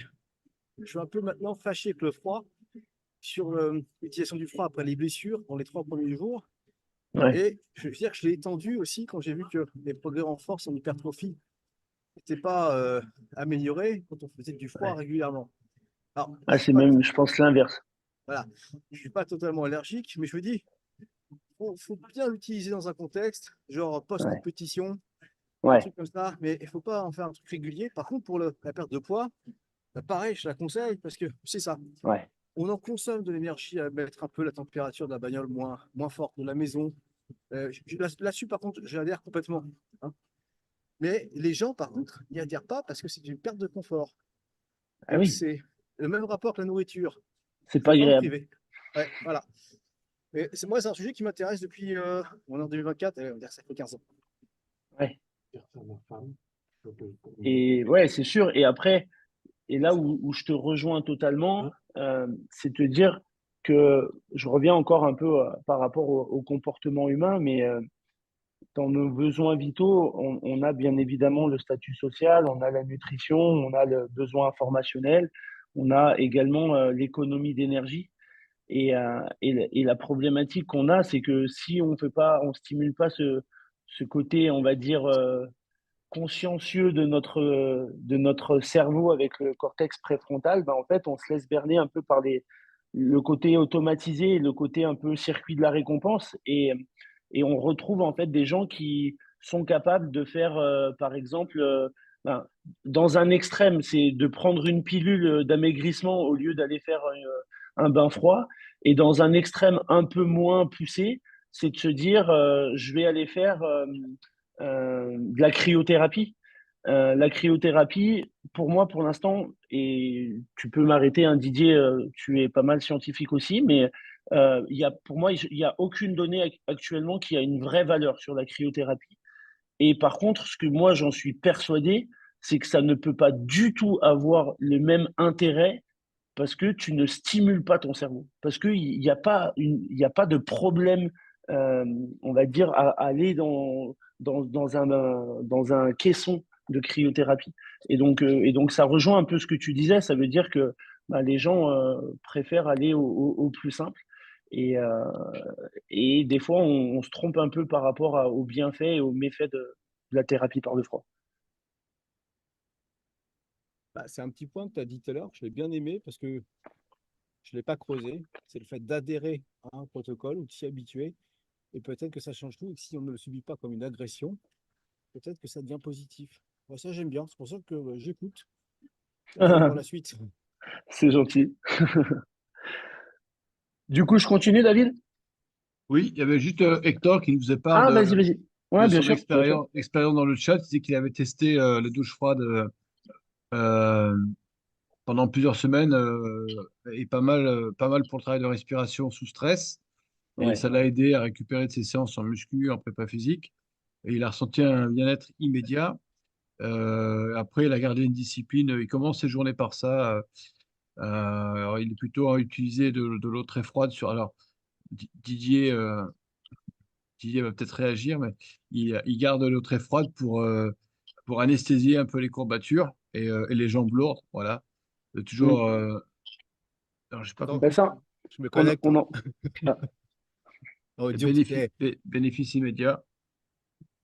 je suis un peu maintenant fâché avec le froid sur l'utilisation du froid après les blessures dans les 3 premiers jours. Ouais. Et je veux dire que je l'ai étendu aussi quand j'ai vu que les progrès en force, en hypertrophie, n'étaient pas améliorés quand on faisait du froid Ouais. régulièrement. Alors, Ah, c'est même, je pense, l'inverse. voilà, je suis pas totalement allergique, mais je me dis, faut bien l'utiliser dans un contexte, genre Ouais. post-compétition, un Ouais. truc comme ça, mais il faut pas en faire un truc régulier. Par contre, pour la perte de poids, bah, pareil, je la conseille parce que c'est ça. Ouais. On en consomme de l'énergie à mettre un peu la température de la bagnole moins forte de la maison. Là-dessus, par contre, j'adhère complètement, hein. Mais les gens, par contre, n'y adhèrent pas parce que c'est une perte de confort. Ah Donc, oui, c'est le même rapport que la nourriture. c'est Il pas faut pas en agréable. priver. Ouais, voilà. Et moi, c'est un sujet qui m'intéresse depuis, on est en 2024, on va dire que ça fait 15 ans. Ouais. Et ouais, c'est sûr. Et après, et là où je te rejoins totalement, c'est te dire que je reviens encore un peu par rapport au comportement humain, mais dans nos besoins vitaux, on a bien évidemment le statut social, on a la nutrition, on a le besoin informationnel, on a également l'économie d'énergie. Et la problématique qu'on a, c'est que si on fait pas, on stimule pas ce côté, on va dire, consciencieux de notre cerveau avec le cortex préfrontal, ben en fait, on se laisse berner un peu par le côté automatisé, le côté un peu circuit de la récompense. Et on retrouve en fait des gens qui sont capables de faire, par exemple, ben, dans un extrême, c'est de prendre une pilule d'amaigrissement au lieu d'aller faire un bain froid. Et dans un extrême un peu moins poussé, c'est de se dire, je vais aller faire de la cryothérapie. La cryothérapie, pour moi, pour l'instant, et tu peux m'arrêter, hein, Didier, tu es pas mal scientifique aussi, mais pour moi, il n'y a aucune donnée actuellement qui a une vraie valeur sur la cryothérapie. Et par contre, ce que moi, j'en suis persuadé, c'est que ça ne peut pas du tout avoir le même intérêt parce que tu ne stimules pas ton cerveau. Parce qu'il n'y a pas il y a pas de problème, euh, on va dire, à aller dans un caisson de cryothérapie. Et donc, ça rejoint un peu ce que tu disais. Ça veut dire que bah, les gens préfèrent aller au plus simple. Et, euh, et des fois, on se trompe un peu par rapport aux bienfaits et aux méfaits de la thérapie par le froid. Bah, c'est un petit point que tu as dit tout à l'heure, je l'ai bien aimé parce que je ne l'ai pas creusé. C'est le fait d'adhérer à un protocole ou de s'y habituer. Et peut-être que ça change tout. Et que si on ne le subit pas comme une agression, peut-être que ça devient positif. Moi, ça, j'aime bien. C'est pour ça que j'écoute. J'ai hâte de voir la suite. C'est gentil. Du coup, je continue, David? Oui, il y avait juste Hector qui nous faisait part Ah, vas-y, vas-y. de Ouais, bien son sûr, bien sûr. expérience dans le chat. Il disait qu'il avait testé la douche froide euh, pendant plusieurs semaines et pas mal pour le travail de respiration sous stress. Et Ouais. ça l'a aidé à récupérer de ses séances en muscu, en prépa physique. Et il a ressenti un bien-être immédiat. Après, il a gardé une discipline. Il commence ses journées par ça. Alors, il est plutôt à utiliser de l'eau très froide sur. Alors, Didier, Didier va peut-être réagir, mais il garde l'eau très froide pour anesthésier un peu les courbatures et les jambes lourdes. Voilà. Mm. Toujours. Alors, j'ai pas Attends, Ben compris. ça, je me connecte. on en... ah, Audio. Bénéfice immédiat.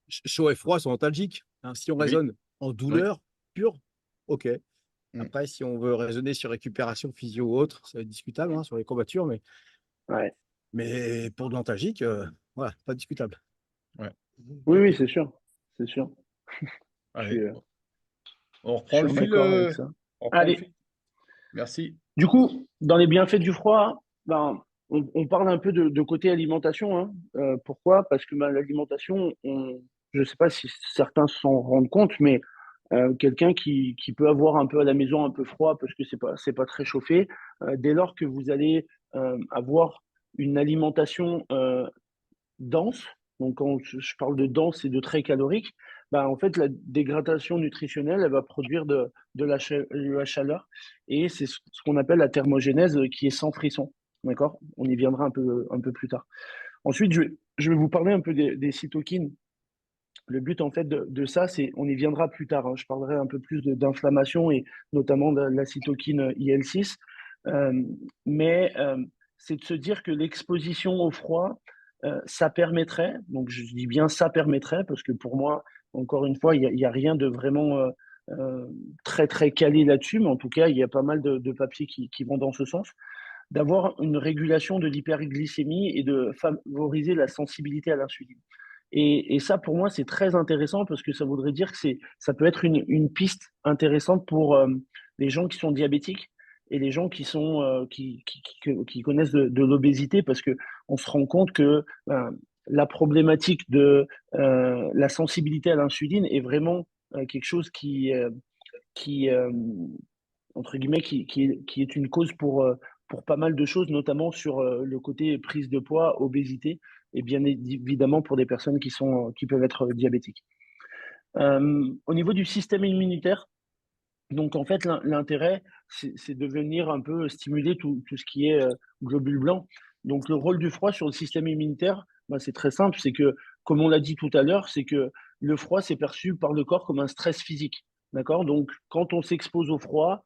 Chaud et froid sont antalgiques, hein. Si on Oui, raisonne en oui. douleur pure, ok. Mm. Après, si on veut raisonner sur récupération physio ou autre, ça va être discutable, hein, sur les courbatures, ouais. mais pour de l'antalgique, voilà, pas discutable. Ouais. Oui, oui, c'est sûr. C'est sûr. Je suis, Allez, on je reprend le suis fil. d'accord avec ça. On reprend le Allez. fil. Merci. Du coup, dans les bienfaits du froid, ben, on parle un peu de côté alimentation, hein. Pourquoi? Parce que ben, l'alimentation, je ne sais pas si certains s'en rendent compte, mais quelqu'un qui peut avoir un peu à la maison un peu froid parce que c'est pas très chauffé, dès lors que vous allez avoir une alimentation dense, donc quand je parle de dense et de très calorique, bah, en fait, la dégradation nutritionnelle, elle va produire de la chaleur et c'est ce qu'on appelle la thermogénèse qui est sans frisson. D'accord? On y viendra un peu plus tard. Ensuite, je vais vous parler un peu des cytokines. Le but, en fait, de ça, c'est, on y viendra plus tard, hein. Je parlerai un peu plus d'inflammation et notamment de la cytokine IL-6. Euh, mais c'est de se dire que l'exposition au froid, ça permettrait, donc je dis bien ça permettrait, parce que pour moi, encore une fois, il y a rien de vraiment euh, très, très calé là-dessus, mais en tout cas, il y a pas mal de papiers qui vont dans ce sens, d'avoir une régulation de l'hyperglycémie et de favoriser la sensibilité à l'insuline. Et ça, pour moi, c'est très intéressant parce que ça voudrait dire que ça peut être une piste intéressante pour les gens qui sont diabétiques et les gens qui connaissent de l'obésité parce que on se rend compte que la problématique de la sensibilité à l'insuline est vraiment quelque chose qui entre guillemets, qui est une cause pour pas mal de choses, notamment sur le côté prise de poids, obésité, et bien évidemment pour des personnes qui peuvent être diabétiques. Au niveau du système immunitaire, donc en fait, l'intérêt, c'est de venir un peu stimuler tout ce qui est globules blancs. Donc le rôle du froid sur le système immunitaire, ben, c'est très simple, c'est que, comme on l'a dit tout à l'heure, c'est que le froid, c'est perçu par le corps comme un stress physique. D'accord? Donc quand on s'expose au froid,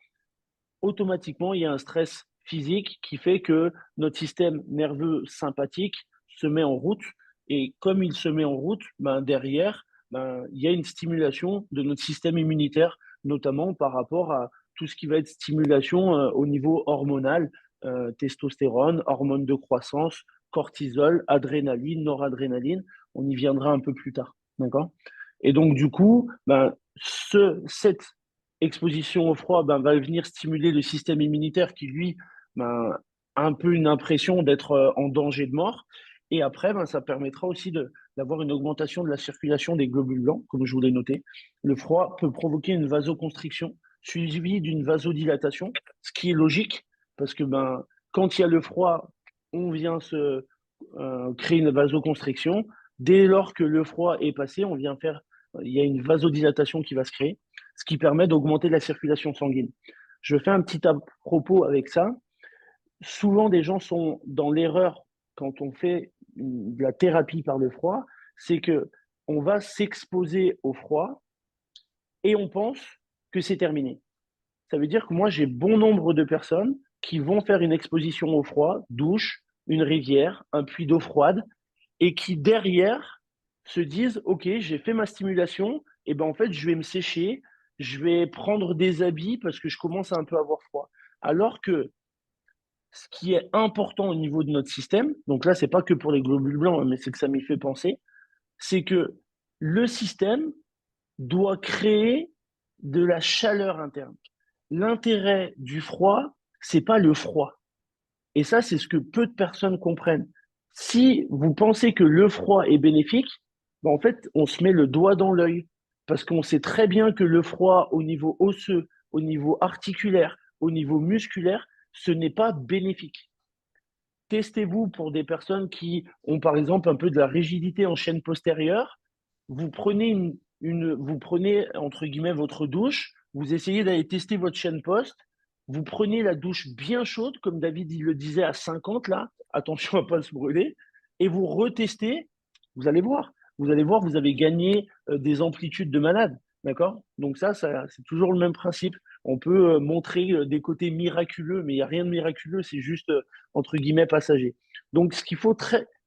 automatiquement, il y a un stress physique qui fait que notre système nerveux sympathique se met en route. Et comme il se met en route, ben, derrière, ben, il y a une stimulation de notre système immunitaire, notamment par rapport à tout ce qui va être stimulation au niveau hormonal, testostérone, hormones de croissance, cortisol, adrénaline, noradrénaline. On y viendra un peu plus tard. D'accord? Et donc, du coup, ben, cette exposition au froid ben, va venir stimuler le système immunitaire qui, lui, ben, a un peu une impression d'être en danger de mort. Et après, ben, ça permettra aussi d'avoir une augmentation de la circulation des globules blancs, comme je vous l'ai noté. Le froid peut provoquer une vasoconstriction suivie d'une vasodilatation, ce qui est logique, parce que ben, quand il y a le froid, on vient se créer une vasoconstriction. Dès lors que le froid est passé, il y a une vasodilatation qui va se créer, ce qui permet d'augmenter la circulation sanguine. Je fais un petit à propos avec ça. Souvent, des gens sont dans l'erreur quand on fait de la thérapie par le froid, c'est que on va s'exposer au froid et on pense que c'est terminé. Ça veut dire que moi, j'ai bon nombre de personnes qui vont faire une exposition au froid, douche, une rivière, un puits d'eau froide, et qui derrière se disent, OK, j'ai fait ma stimulation, et ben en fait, je vais me sécher, je vais prendre des habits parce que je commence à un peu avoir froid. Alors que ce qui est important au niveau de notre système, donc là, c'est pas que pour les globules blancs, mais c'est que ça m'y fait penser, c'est que le système doit créer de la chaleur interne. L'intérêt du froid, c'est pas le froid. Et ça, c'est ce que peu de personnes comprennent. Si vous pensez que le froid est bénéfique, ben en fait, on se met le doigt dans l'œil. Parce qu'on sait très bien que le froid au niveau osseux, au niveau articulaire, au niveau musculaire, ce n'est pas bénéfique. Testez-vous pour des personnes qui ont par exemple un peu de la rigidité en chaîne postérieure. Vous prenez entre guillemets votre douche, vous essayez d'aller tester votre chaîne poste, vous prenez la douche bien chaude, comme David il le disait à 50 là, attention à pas se brûler, et vous retestez, vous allez voir. Vous allez voir, vous avez gagné des amplitudes de malade. D'accord? Donc ça, c'est toujours le même principe. On peut montrer des côtés miraculeux, mais il n'y a rien de miraculeux, c'est juste entre guillemets passager. Donc, ce qu'il faut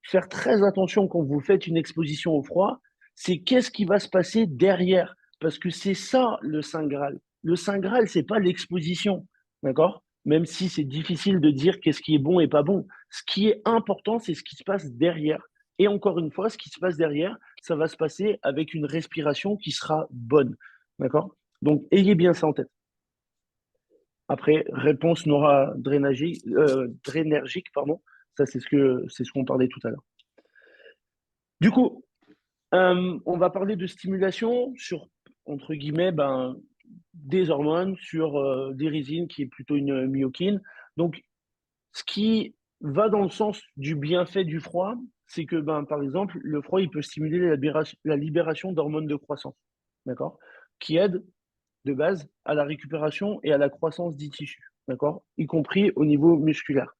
faire très attention quand vous faites une exposition au froid, c'est qu'est-ce qui va se passer derrière. Parce que c'est ça le Saint Graal. Le Saint Graal, c'est pas l'exposition. D'accord? Même si c'est difficile de dire qu'est-ce qui est bon et pas bon. Ce qui est important, c'est ce qui se passe derrière. Et encore une fois, ce qui se passe derrière, ça va se passer avec une respiration qui sera bonne. D'accord? Donc, ayez bien ça en tête. Après, réponse draénergique, pardon. Ça, c'est ce qu'on parlait tout à l'heure. Du coup, on va parler de stimulation sur entre guillemets, des hormones sur des résines qui est plutôt une myokine. Donc, ce qui va dans le sens du bienfait du froid, c'est que, par exemple, le froid, il peut stimuler la libération d'hormones de croissance, d'accord, qui aident de base à la récupération et à la croissance des tissus, d'accord, y compris au niveau musculaire.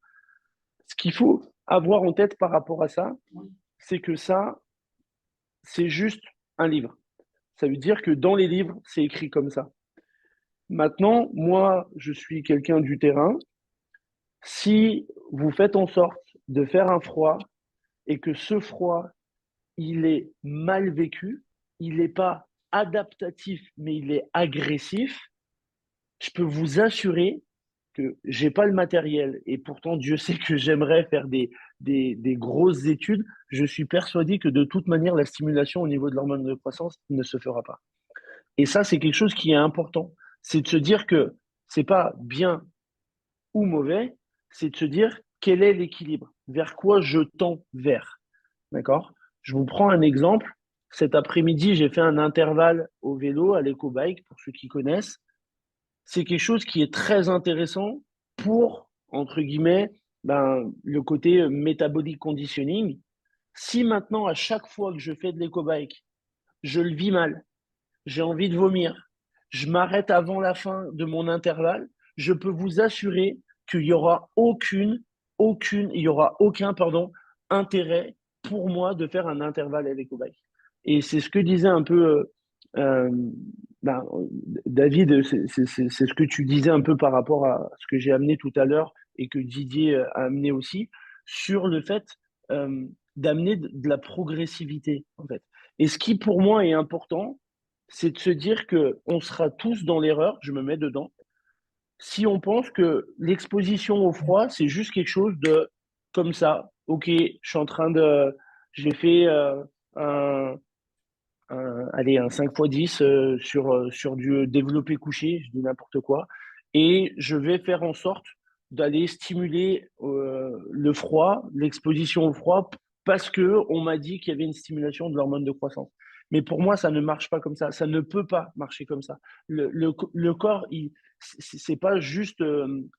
Ce qu'il faut avoir en tête par rapport à ça, c'est que ça, c'est juste un livre. Ça veut dire que dans les livres, c'est écrit comme ça. Maintenant, moi, je suis quelqu'un du terrain. Si vous faites en sorte de faire un froid et que ce froid, il est mal vécu, il n'est pas adaptatif, mais il est agressif, je peux vous assurer que j'ai pas le matériel et pourtant Dieu sait que j'aimerais faire des grosses études. Je suis persuadé que de toute manière, la stimulation au niveau de l'hormone de croissance ne se fera pas. Et ça, c'est quelque chose qui est important. C'est de se dire que c'est pas bien ou mauvais, c'est de se dire quel est l'équilibre, vers quoi je tends vers. D'accord? Je vous prends un exemple. Cet après-midi, j'ai fait un intervalle au vélo, à l'éco-bike, pour ceux qui connaissent. C'est quelque chose qui est très intéressant pour, entre guillemets, le côté metabolic conditioning. Si maintenant, à chaque fois que je fais de l'éco-bike, je le vis mal, j'ai envie de vomir, je m'arrête avant la fin de mon intervalle, je peux vous assurer qu'il y aura il y aura aucun, intérêt pour moi de faire un intervalle à l'éco-bike. Et c'est ce que disait un peu euh, ben, David, c'est ce que tu disais un peu par rapport à ce que j'ai amené tout à l'heure et que Didier a amené aussi sur le fait d'amener de la progressivité en fait. Et ce qui pour moi est important, c'est de se dire que on sera tous dans l'erreur, je me mets dedans, si on pense que l'exposition au froid, c'est juste quelque chose de comme ça. Ok, j'ai fait un, allez, un 5x10 sur du développé couché, je dis n'importe quoi, et je vais faire en sorte d'aller stimuler le froid, l'exposition au froid, parce que on m'a dit qu'il y avait une stimulation de l'hormone de croissance. Mais pour moi, ça ne marche pas comme ça ne peut pas marcher comme ça. Le corps, c'est pas juste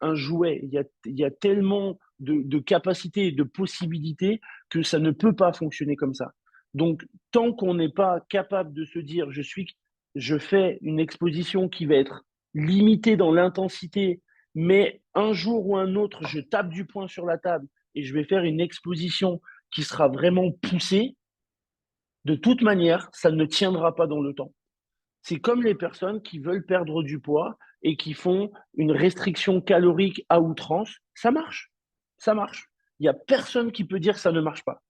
un jouet. Il y a tellement de capacités et de possibilités que ça ne peut pas fonctionner comme ça. Donc, tant qu'on n'est pas capable de se dire je fais une exposition qui va être limitée dans l'intensité, mais un jour ou un autre, je tape du poing sur la table et je vais faire une exposition qui sera vraiment poussée, de toute manière, ça ne tiendra pas dans le temps. C'est comme les personnes qui veulent perdre du poids et qui font une restriction calorique à outrance. Ça marche. Ça marche. Il n'y a personne qui peut dire que ça ne marche pas.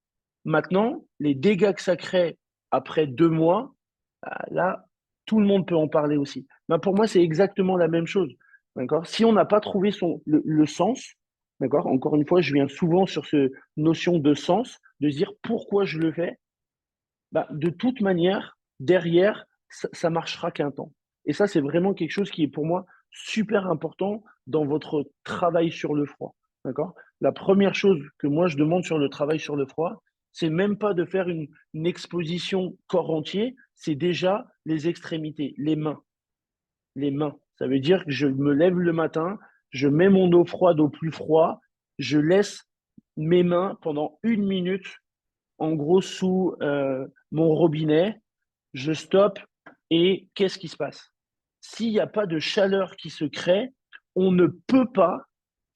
Maintenant, les dégâts que ça crée après 2 mois, là, tout le monde peut en parler aussi. Pour moi, c'est exactement la même chose. D'accord? Si on n'a pas trouvé le sens, d'accord? Encore une fois, je viens souvent sur cette notion de sens, de se dire pourquoi je le fais. De toute manière, derrière, ça marchera qu'un temps. Et ça, c'est vraiment quelque chose qui est pour moi super important dans votre travail sur le froid. D'accord? La première chose que moi je demande sur le travail sur le froid, c'est même pas de faire une exposition corps entier, c'est déjà les extrémités, les mains. Les mains. Ça veut dire que je me lève le matin, je mets mon eau froide au plus froid, je laisse mes mains pendant 1 minute en gros sous mon robinet, je stoppe et qu'est-ce qui se passe? S'il n'y a pas de chaleur qui se crée, on ne peut pas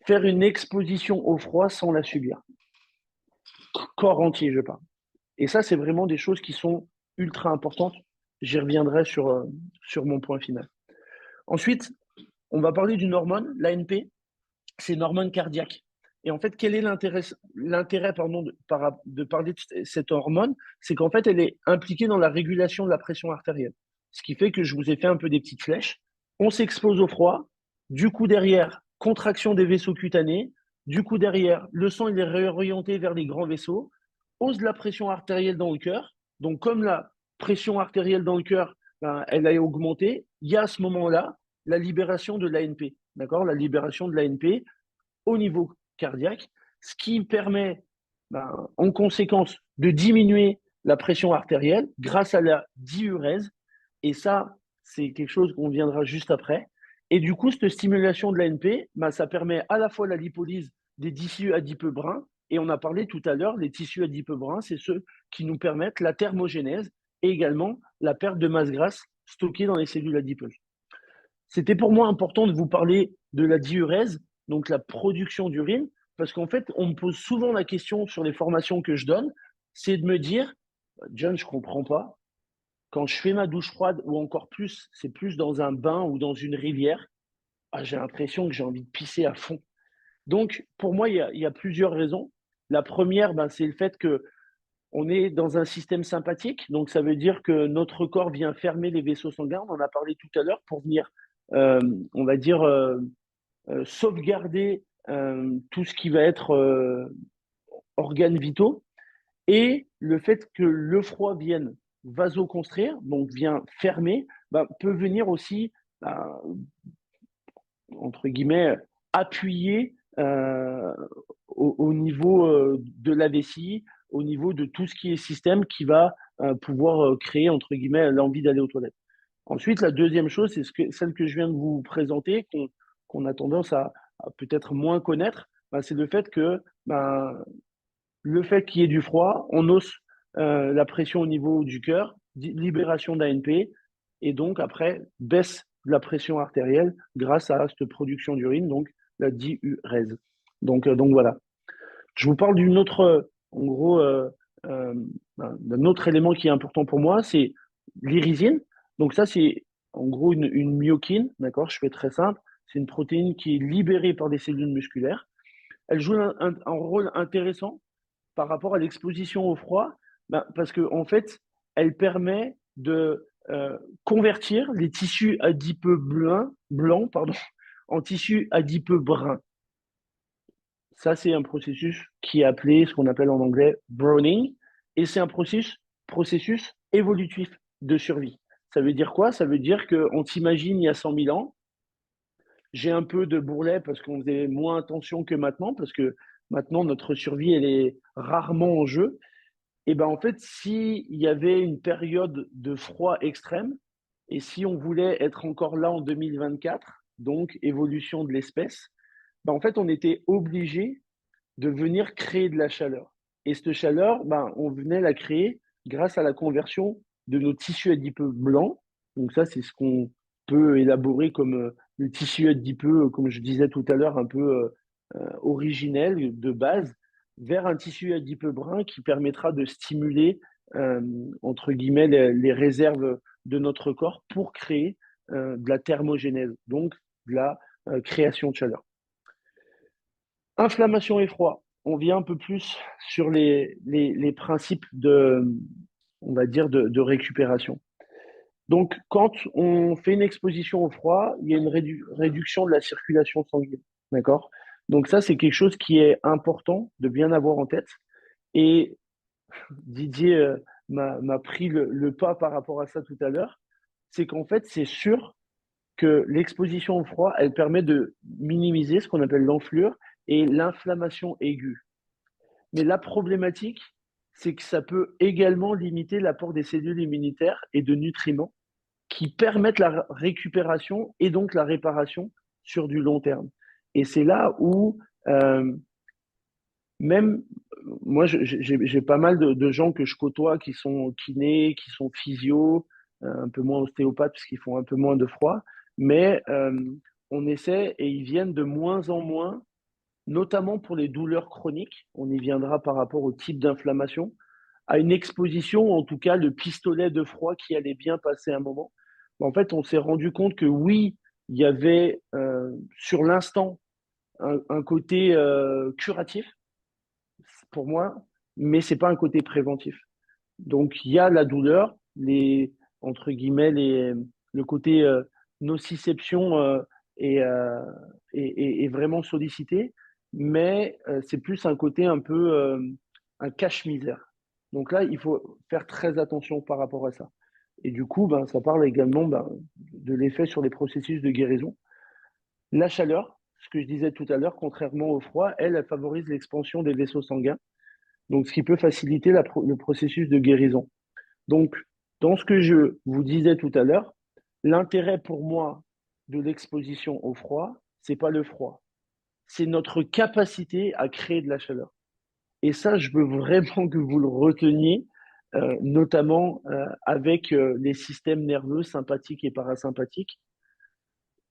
faire une exposition au froid sans la subir. Corps entier, je parle. Et ça, c'est vraiment des choses qui sont ultra importantes. J'y reviendrai sur mon point final. Ensuite, on va parler d'une hormone, l'ANP. C'est une hormone cardiaque. Et en fait, quel est l'intérêt de parler de cette hormone? C'est qu'en fait, elle est impliquée dans la régulation de la pression artérielle. Ce qui fait que je vous ai fait un peu des petites flèches. On s'expose au froid. Du coup, derrière, contraction des vaisseaux cutanés. Du coup, derrière, le sang il est réorienté vers les grands vaisseaux. Hausse de la pression artérielle dans le cœur. Donc, comme la pression artérielle dans le cœur, elle a augmenté, il y a à ce moment-là la libération de l'ANP. D'accord? La libération de l'ANP au niveau cardiaque, ce qui permet en conséquence de diminuer la pression artérielle grâce à la diurèse. Et ça, c'est quelque chose qu'on viendra juste après. Et du coup, cette stimulation de l'ANP, bah, ça permet à la fois la lipolyse des tissus adipeux bruns, et on a parlé tout à l'heure, les tissus adipeux bruns, c'est ceux qui nous permettent la thermogénèse et également la perte de masse grasse stockée dans les cellules adipeuses. C'était pour moi important de vous parler de la diurèse, donc la production d'urine, parce qu'en fait, on me pose souvent la question sur les formations que je donne, c'est de me dire, John, je comprends pas, quand je fais ma douche froide, ou encore plus, c'est plus dans un bain ou dans une rivière, ah, j'ai l'impression que j'ai envie de pisser à fond. Donc, pour moi, il y a plusieurs raisons. La première, ben, c'est le fait que on est dans un système sympathique, donc ça veut dire que notre corps vient fermer les vaisseaux sanguins, on en a parlé tout à l'heure, pour venir, euh, on va dire, sauvegarder tout ce qui va être organes vitaux, et le fait que le froid vienne vasoconstriire, donc vient fermer, bah, peut venir aussi, entre guillemets, appuyer au niveau de la vessie, au niveau de tout ce qui est système qui va pouvoir créer, entre guillemets, l'envie d'aller aux toilettes. Ensuite, la deuxième chose, c'est celle que je viens de vous présenter, qu'on a tendance à peut-être moins connaître, bah, c'est le fait que bah, le fait qu'il y ait du froid, on hausse la pression au niveau du cœur, libération d'ANP, et donc après, baisse de la pression artérielle grâce à cette production d'urine, donc la diurèse. Donc voilà. Je vous parle d'une autre, en gros, d'un autre élément qui est important pour moi, c'est l'irisine. Donc ça, c'est en gros une myokine, d'accord? Je fais très simple. C'est une protéine qui est libérée par des cellules musculaires. Elle joue un rôle intéressant par rapport à l'exposition au froid, ben, parce qu'en fait, elle permet de convertir les tissus adipeux blancs pardon, en tissus adipeux bruns. Ça, c'est un processus qui est appelé, ce qu'on appelle en anglais, browning, et c'est un processus évolutif de survie. Ça veut dire quoi? Ça veut dire qu'on s'imagine il y a 100 000 ans, j'ai un peu de bourrelet parce qu'on faisait moins attention que maintenant, parce que maintenant, notre survie, elle est rarement en jeu. Et ben en fait, s'il y avait une période de froid extrême, et si on voulait être encore là en 2024, donc évolution de l'espèce, ben en fait, on était obligé de venir créer de la chaleur. Et cette chaleur, ben, on venait la créer grâce à la conversion de nos tissus adipeux blancs. Donc ça, c'est ce qu'on peut élaborer comme le tissu adipeux, comme je disais tout à l'heure, un peu originel de base, vers un tissu adipeux brun qui permettra de stimuler, entre guillemets, les réserves de notre corps pour créer de la thermogénèse, donc de la création de chaleur. Inflammation et froid. On vient un peu plus sur les principes de, on va dire, de récupération. Donc, quand on fait une exposition au froid, il y a une réduction de la circulation sanguine. D'accord? Donc, ça, c'est quelque chose qui est important de bien avoir en tête. Et Didier m'a pris le pas par rapport à ça tout à l'heure. C'est qu'en fait, c'est sûr que l'exposition au froid, elle permet de minimiser ce qu'on appelle l'enflure et l'inflammation aiguë. Mais la problématique, c'est que ça peut également limiter l'apport des cellules immunitaires et de nutriments qui permettent la récupération et donc la réparation sur du long terme. Et c'est là où même moi, j'ai pas mal de gens que je côtoie qui sont kinés, qui sont physio, un peu moins ostéopathes parce qu'ils font un peu moins de froid, mais on essaie et ils viennent de moins en moins, notamment pour les douleurs chroniques. On y viendra par rapport au type d'inflammation, à une exposition, en tout cas le pistolet de froid qui allait bien passer un moment. En fait, on s'est rendu compte que oui, il y avait sur l'instant un côté curatif pour moi, mais c'est pas un côté préventif. Donc il y a la douleur, les entre guillemets le côté nociception est vraiment sollicité, mais c'est plus un côté un peu un cache-misère. Donc là, il faut faire très attention par rapport à ça. Et du coup, ben, ça parle également ben, de l'effet sur les processus de guérison. La chaleur, ce que je disais tout à l'heure, contrairement au froid, elle favorise l'expansion des vaisseaux sanguins, donc ce qui peut faciliter le processus de guérison. Donc, dans ce que je vous disais tout à l'heure, L'intérêt pour moi de l'exposition au froid, c'est pas le froid, c'est notre capacité à créer de la chaleur. Et ça, je veux vraiment que vous le reteniez, notamment avec les systèmes nerveux sympathiques et parasympathiques.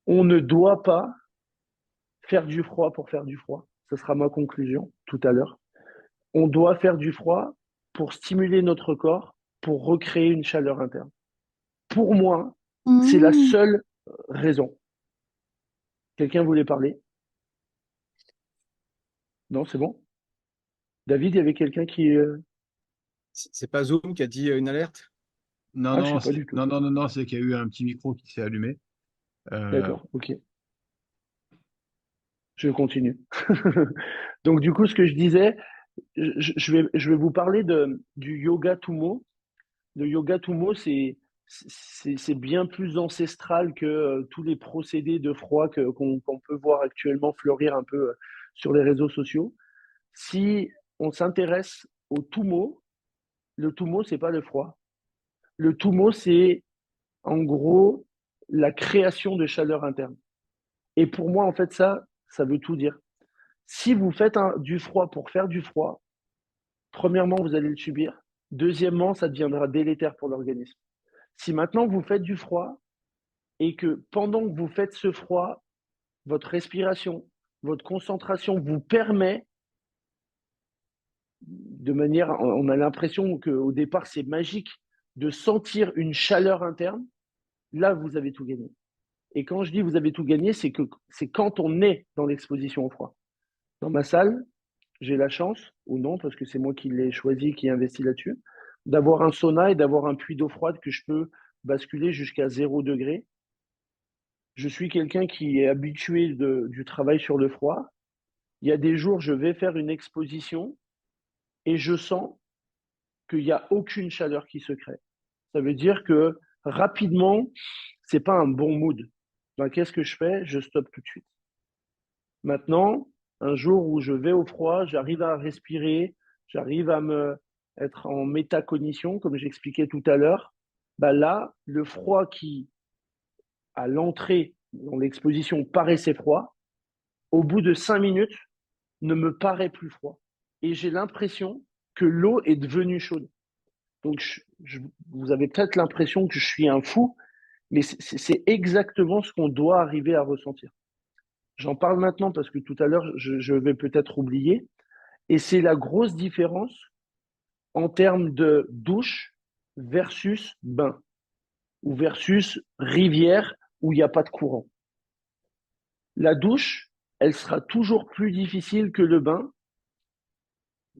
On ne doit pas faire du froid pour faire du froid. Ce sera ma conclusion tout à l'heure. On doit faire du froid pour stimuler notre corps, pour recréer une chaleur interne. Pour moi, c'est la Hmm. seule raison. Quelqu'un voulait parler? Non, c'est bon? David, il y avait quelqu'un qui... C'est pas Zoom qui a dit une alerte? Non, Ah, je non, sais pas du tout. non, c'est qu'il y a eu un petit micro qui s'est allumé. Euh, D'accord, ok. Je continue. Donc, du coup, ce que je disais, je vais vous parler du yoga Tumo. Le yoga Tumo, c'est bien plus ancestral que tous les procédés de froid qu'on peut voir actuellement fleurir un peu sur les réseaux sociaux. Si on s'intéresse au Tumo, le Tumo, c'est pas le froid. Le Tumo, c'est en gros la création de chaleur interne. Et pour moi, en fait, ça veut tout dire. Si vous faites du froid pour faire du froid, premièrement, vous allez le subir. Deuxièmement, ça deviendra délétère pour l'organisme. Si maintenant vous faites du froid et que pendant que vous faites ce froid, votre respiration, votre concentration vous permet de manière, on a l'impression qu'au départ c'est magique, de sentir une chaleur interne, là vous avez tout gagné. Et quand je dis vous avez tout gagné, c'est que c'est quand on est dans l'exposition au froid. Dans ma salle, j'ai la chance, ou non, parce que c'est moi qui l'ai choisi, qui ai investi là-dessus, d'avoir un sauna et d'avoir un puits d'eau froide que je peux basculer jusqu'à 0 degré. Je suis quelqu'un qui est habitué du travail sur le froid. Il y a des jours, je vais faire une exposition et je sens qu'il n'y a aucune chaleur qui se crée. Ça veut dire que rapidement, c'est pas un bon mood. Donc, qu'est-ce que je fais? Je stoppe tout de suite. Maintenant, un jour où je vais au froid, j'arrive à respirer, j'arrive à me être en métacognition, comme j'expliquais tout à l'heure. Bah là, le froid qui, à l'entrée dans l'exposition, paraissait froid, au bout de 5 minutes, ne me paraît plus froid. Et j'ai l'impression que l'eau est devenue chaude. Donc, vous avez peut-être l'impression que je suis un fou, mais c'est exactement ce qu'on doit arriver à ressentir. J'en parle maintenant parce que tout à l'heure, je vais peut-être oublier. Et c'est la grosse différence en termes de douche versus bain ou versus rivière où il n'y a pas de courant. La douche, elle sera toujours plus difficile que le bain.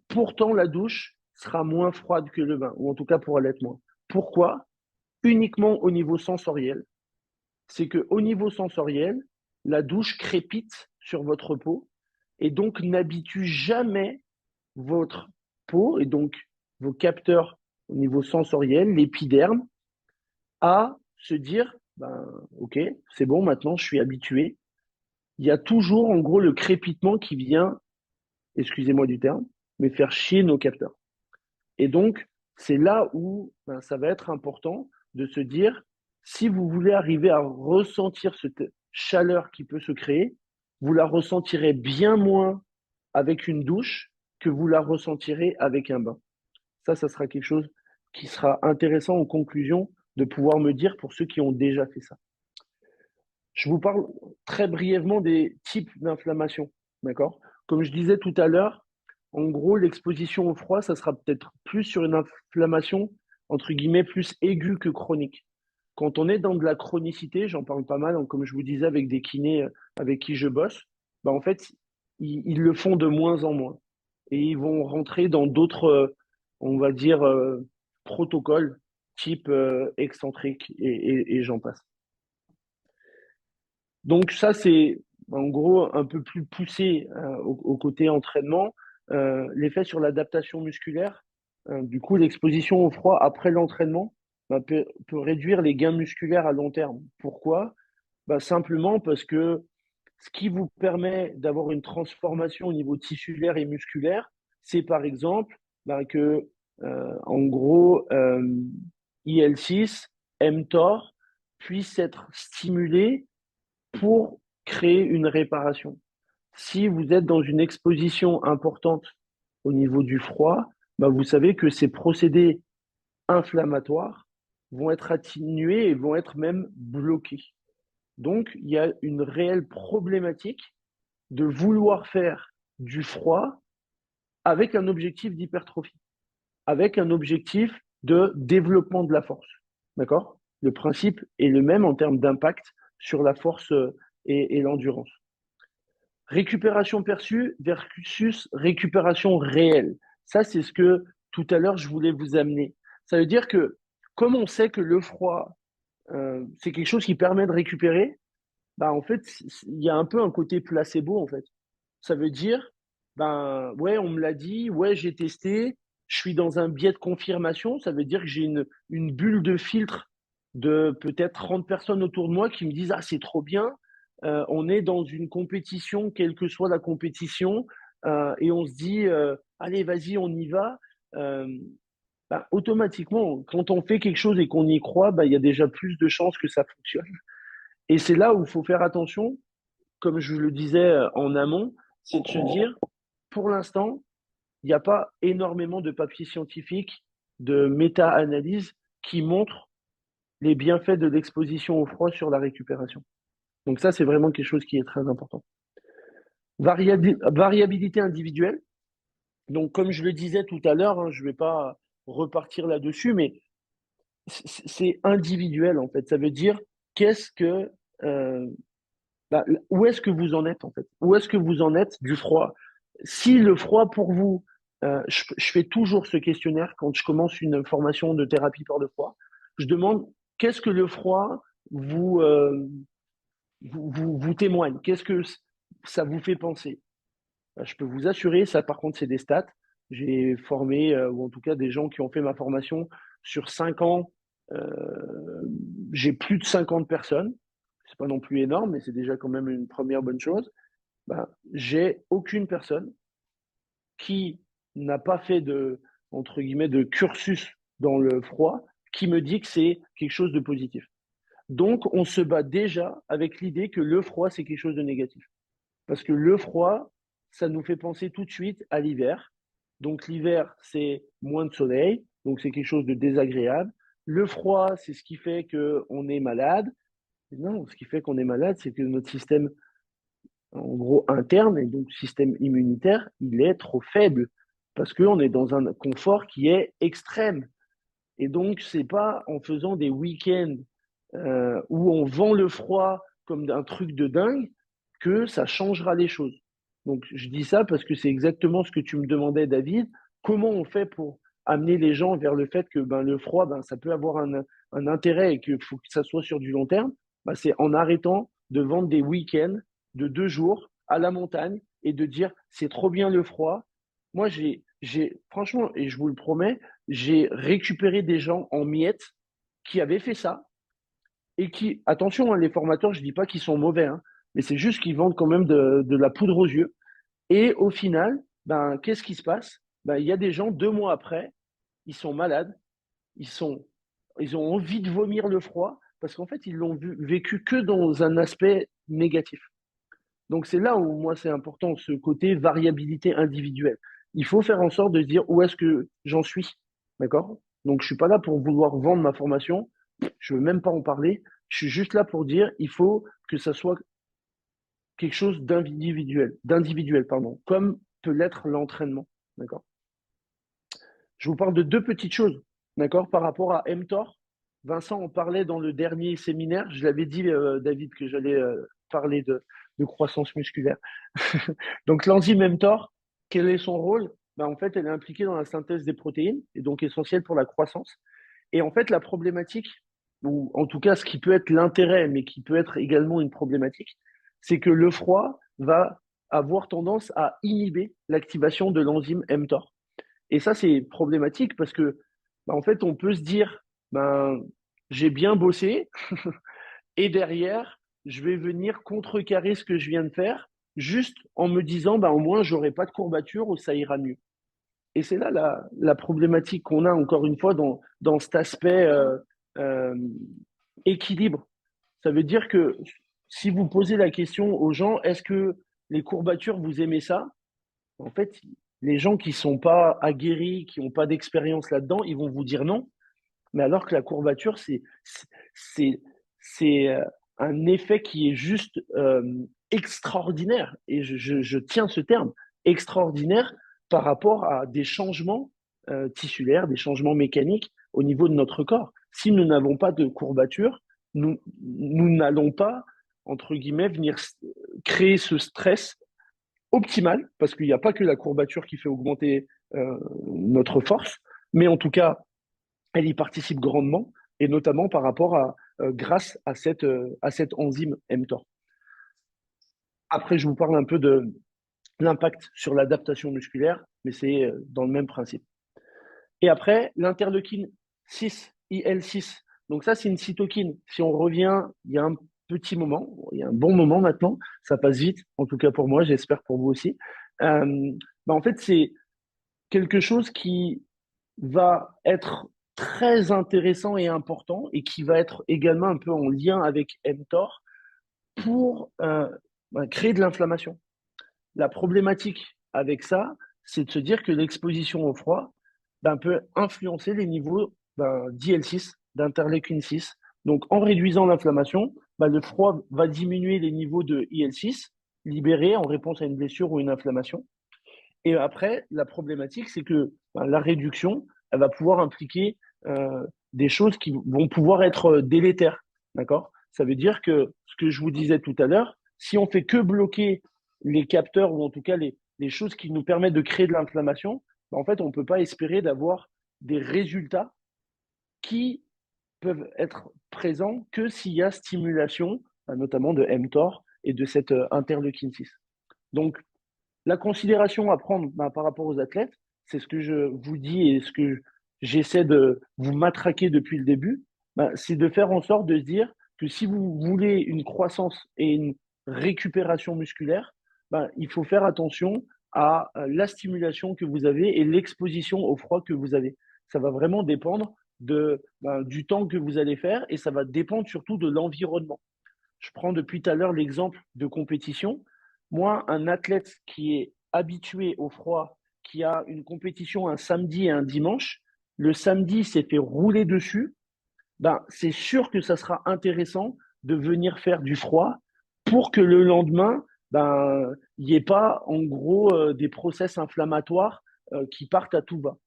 Pourtant, la douche sera moins froide que le bain, ou en tout cas pour l'être moins. Pourquoi? Uniquement au niveau sensoriel. C'est qu'au niveau sensoriel, la douche crépite sur votre peau et donc n'habitue jamais votre peau et donc vos capteurs au niveau sensoriel, l'épiderme, à se dire, ben, ok, c'est bon, maintenant je suis habitué. Il y a toujours en gros le crépitement qui vient, excusez-moi du terme, mais faire chier nos capteurs. Et donc, c'est là où ben, ça va être important de se dire, si vous voulez arriver à ressentir cette chaleur qui peut se créer, vous la ressentirez bien moins avec une douche que vous la ressentirez avec un bain. Ça sera quelque chose qui sera intéressant en conclusion de pouvoir me dire pour ceux qui ont déjà fait ça. Je vous parle très brièvement des types d'inflammation. D'accord? Comme je disais tout à l'heure, en gros, l'exposition au froid, ça sera peut-être plus sur une inflammation, entre guillemets, plus aiguë que chronique. Quand on est dans de la chronicité, j'en parle pas mal, comme je vous disais, avec des kinés avec qui je bosse, bah en fait, ils le font de moins en moins. Et ils vont rentrer dans d'autres, on va dire, protocoles, type excentrique, et j'en passe. Donc ça, c'est en gros un peu plus poussé au côté entraînement. L'effet sur l'adaptation musculaire, du coup, l'exposition au froid après l'entraînement peut réduire les gains musculaires à long terme. Pourquoi? Bah, simplement parce que ce qui vous permet d'avoir une transformation au niveau tissulaire et musculaire, c'est par exemple bah, que, en gros, IL6, mTOR, puisse être stimulé pour créer une réparation. Si vous êtes dans une exposition importante au niveau du froid, bah vous savez que ces procédés inflammatoires vont être atténués et vont être même bloqués. Donc, il y a une réelle problématique de vouloir faire du froid avec un objectif d'hypertrophie, avec un objectif de développement de la force. D'accord? Le principe est le même en termes d'impact sur la force et l'endurance. Récupération perçue versus récupération réelle. Ça, c'est ce que tout à l'heure, je voulais vous amener. Ça veut dire que, comme on sait que le froid, c'est quelque chose qui permet de récupérer, bah, en fait, il y a un peu un côté placebo, en fait. Ça veut dire, ben, ouais, on me l'a dit, ouais, j'ai testé, je suis dans un biais de confirmation. Ça veut dire que j'ai une bulle de filtre de peut-être 30 personnes autour de moi qui me disent, ah, c'est trop bien. On est dans une compétition, quelle que soit la compétition, et on se dit, allez, vas-y, on y va. Euh, ben, automatiquement, quand on fait quelque chose et qu'on y croit, ben, il y a déjà plus de chances que ça fonctionne. Et c'est là où il faut faire attention, comme je le disais en amont, c'est de se dire, pour l'instant, il n'y a pas énormément de papiers scientifiques, de méta-analyses qui montrent les bienfaits de l'exposition au froid sur la récupération. Donc ça, c'est vraiment quelque chose qui est très important. Variabilité individuelle. Donc, comme je le disais tout à l'heure, hein, je ne vais pas repartir là-dessus, mais c'est individuel en fait. Ça veut dire qu'est-ce que bah, où est-ce que vous en êtes en fait? Où est-ce que vous en êtes du froid? Si le froid pour vous, je fais toujours ce questionnaire quand je commence une formation de thérapie par le froid. Je demande qu'est-ce que le froid vous, vous témoigne? Qu'est-ce que ça vous fait penser? Je peux vous assurer, ça par contre c'est des stats. J'ai formé, ou en tout cas des gens qui ont fait ma formation sur 5 ans. J'ai plus de 50 personnes. C'est pas non plus énorme, mais c'est déjà quand même une première bonne chose. Ben, j'ai aucune personne qui n'a pas fait de, entre guillemets, de cursus dans le froid qui me dit que c'est quelque chose de positif. Donc, on se bat déjà avec l'idée que le froid, c'est quelque chose de négatif. Parce que le froid, ça nous fait penser tout de suite à l'hiver. Donc, l'hiver, c'est moins de soleil, donc c'est quelque chose de désagréable. Le froid, c'est ce qui fait qu'on est malade. Non, ce qui fait qu'on est malade, c'est que notre système, en gros, interne, et donc système immunitaire, il est trop faible parce qu'on est dans un confort qui est extrême. Et donc, c'est pas en faisant des week-ends où on vend le froid comme un truc de dingue que ça changera les choses. Donc, je dis ça parce que c'est exactement ce que tu me demandais, David. Comment on fait pour amener les gens vers le fait que ben, le froid, ben, ça peut avoir un intérêt et qu'il faut que ça soit sur du long terme? Ben, c'est en arrêtant de vendre des week-ends de 2 jours à la montagne et de dire c'est trop bien le froid. Moi, franchement, et je vous le promets, j'ai récupéré des gens en miettes qui avaient fait ça et qui, attention, hein, les formateurs, je ne dis pas qu'ils sont mauvais, hein, mais c'est juste qu'ils vendent quand même de la poudre aux yeux. Et au final, ben, qu'est-ce qui se passe? Ben, il y a des gens, 2 mois après, ils sont malades, ils ont envie de vomir le froid parce qu'en fait, ils l'ont vécu que dans un aspect négatif. Donc c'est là où moi c'est important, ce côté variabilité individuelle. Il faut faire en sorte de se dire où est-ce que j'en suis, d'accord? Donc je suis pas là pour vouloir vendre ma formation, je veux même pas en parler. Je suis juste là pour dire il faut que ça soit quelque chose d'individuel, pardon, comme peut l'être l'entraînement, d'accord? Je vous parle de 2 petites choses, d'accord, par rapport à mTOR. Vincent en parlait dans le dernier séminaire. Je l'avais dit, David, que j'allais parler de croissance musculaire. Donc, l'enzyme mTOR, quel est son rôle? Ben, en fait, elle est impliquée dans la synthèse des protéines et donc essentielle pour la croissance. Et en fait, la problématique, ou en tout cas ce qui peut être l'intérêt, mais qui peut être également une problématique, c'est que le froid va avoir tendance à inhiber l'activation de l'enzyme mTOR. Et ça, c'est problématique parce que, ben, en fait, on peut se dire, ben, j'ai bien bossé et derrière, je vais venir contrecarrer ce que je viens de faire juste en me disant, ben, au moins, j'aurai pas de courbature ou ça ira mieux. Et c'est là la problématique qu'on a encore une fois dans cet aspect euh, équilibre Ça veut dire que si vous posez la question aux gens, est-ce que les courbatures, vous aimez ça? En fait, les gens qui sont pas aguerris, qui n'ont pas d'expérience là-dedans, ils vont vous dire non. Mais alors que la courbature, c'est, c'est un effet qui est juste extraordinaire. Et je tiens ce terme, extraordinaire par rapport à des changements tissulaires, des changements mécaniques au niveau de notre corps. Si nous n'avons pas de courbature, nous n'allons pas, entre guillemets, venir créer ce stress optimal, parce qu'il n'y a pas que la courbature qui fait augmenter notre force, mais en tout cas, elle y participe grandement, et notamment par rapport à, grâce à cette enzyme mTOR. Après, je vous parle un peu de l'impact sur l'adaptation musculaire, mais c'est dans le même principe. Et après, l'interleukine 6, IL6. Donc ça, c'est une cytokine. Si on revient, il y a un petit moment, il y a un bon moment maintenant, ça passe vite, en tout cas pour moi, j'espère pour vous aussi. En fait, c'est quelque chose qui va être très intéressant et important et qui va être également un peu en lien avec mTOR pour créer de l'inflammation. La problématique avec ça, c'est de se dire que l'exposition au froid peut influencer les niveaux d'IL6, d'interleukine 6. Donc, en réduisant l'inflammation, le froid va diminuer les niveaux de IL6 libérés en réponse à une blessure ou une inflammation. Et après, la problématique, c'est que la réduction, elle va pouvoir impliquer des choses qui vont pouvoir être délétères. D'accord? Ça veut dire que ce que je vous disais tout à l'heure, si on fait que bloquer les capteurs ou en tout cas les choses qui nous permettent de créer de l'inflammation, en fait, on ne peut pas espérer d'avoir des résultats qui peuvent être présents que s'il y a stimulation, notamment de mTOR et de cette interleukine 6. Donc, la considération à prendre par rapport aux athlètes, c'est ce que je vous dis et ce que j'essaie de vous matraquer depuis le début, c'est de faire en sorte de se dire que si vous voulez une croissance et une récupération musculaire, il faut faire attention à la stimulation que vous avez et l'exposition au froid que vous avez. Ça va vraiment dépendre du temps que vous allez faire et ça va dépendre surtout de l'environnement. Je prends depuis tout à l'heure l'exemple de compétition. Moi, un athlète qui est habitué au froid, qui a une compétition un samedi et un dimanche, le samedi s'est fait rouler dessus, c'est sûr que ça sera intéressant de venir faire du froid pour que le lendemain, il n'y ait pas en gros des process inflammatoires qui partent à tout va.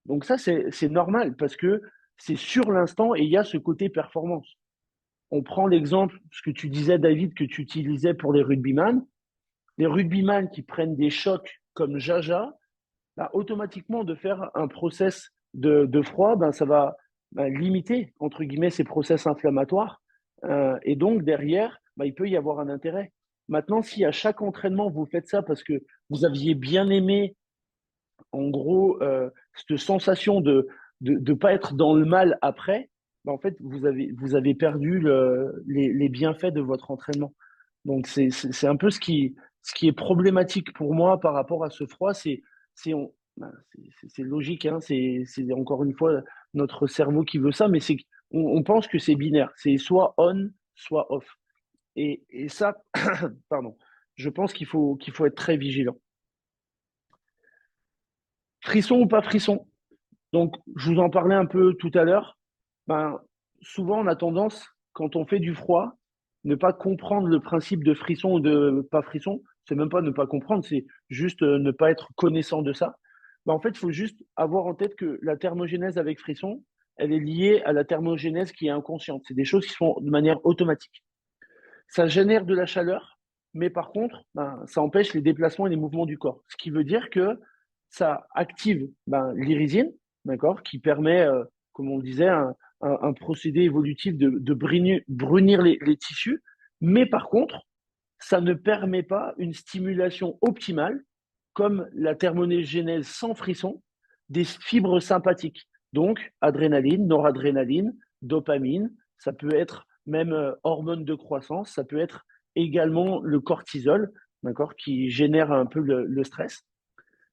Donc ça, c'est normal parce que c'est sur l'instant et il y a ce côté performance. On prend l'exemple, ce que tu disais, David, que tu utilisais pour les rugbyman. Les rugbyman qui prennent des chocs comme Jaja, automatiquement, de faire un process de froid, ça va limiter, entre guillemets, ces process inflammatoires. Et donc, derrière, il peut y avoir un intérêt. Maintenant, si à chaque entraînement, vous faites ça parce que vous aviez bien aimé, en gros, cette sensation de ne pas être dans le mal après, en fait, vous avez perdu les bienfaits de votre entraînement. Donc, c'est un peu ce qui est problématique pour moi par rapport à ce froid. C'est logique, hein, c'est encore une fois notre cerveau qui veut ça, mais on pense que c'est binaire. C'est soit on, soit off. Et ça, pardon, je pense qu'il faut être très vigilant. Frisson ou pas frisson? Donc, je vous en parlais un peu tout à l'heure. Souvent, on a tendance, quand on fait du froid, ne pas comprendre le principe de frisson ou de pas frisson. C'est même pas ne pas comprendre, c'est juste ne pas être connaissant de ça. En fait, il faut juste avoir en tête que la thermogénèse avec frisson, elle est liée à la thermogénèse qui est inconsciente. C'est des choses qui se font de manière automatique. Ça génère de la chaleur, mais par contre, ça empêche les déplacements et les mouvements du corps. Ce qui veut dire que ça active l'irisine, d'accord, qui permet, comme on le disait, un procédé évolutif de brunir les tissus, mais par contre, ça ne permet pas une stimulation optimale, comme la thermogénèse sans frisson, des fibres sympathiques. Donc, adrénaline, noradrénaline, dopamine, ça peut être même hormone de croissance, ça peut être également le cortisol, d'accord, qui génère un peu le stress.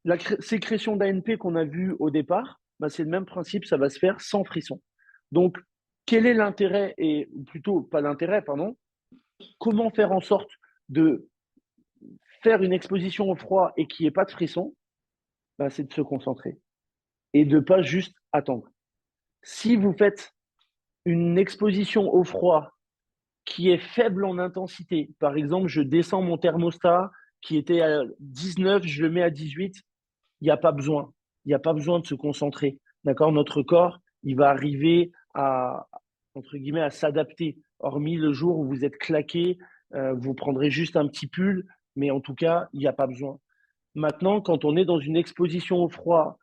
La sécrétion d'ANP qu'on a vue au départ, c'est le même principe, ça va se faire sans frisson. Donc, quel est l'intérêt, et ou plutôt pas l'intérêt, pardon, comment faire en sorte de faire une exposition au froid et qu'il n'y ait pas de frisson, ben, c'est de se concentrer et de ne pas juste attendre. Si vous faites une exposition au froid qui est faible en intensité, par exemple, je descends mon thermostat qui était à 19, je le mets à 18, il n'y a pas besoin. Il n'y a pas besoin de se concentrer. D'accord? Notre corps, il va arriver à, entre guillemets, à s'adapter. Hormis le jour où vous êtes claqué, vous prendrez juste un petit pull, mais en tout cas, il n'y a pas besoin. Maintenant, quand on est dans une exposition au froid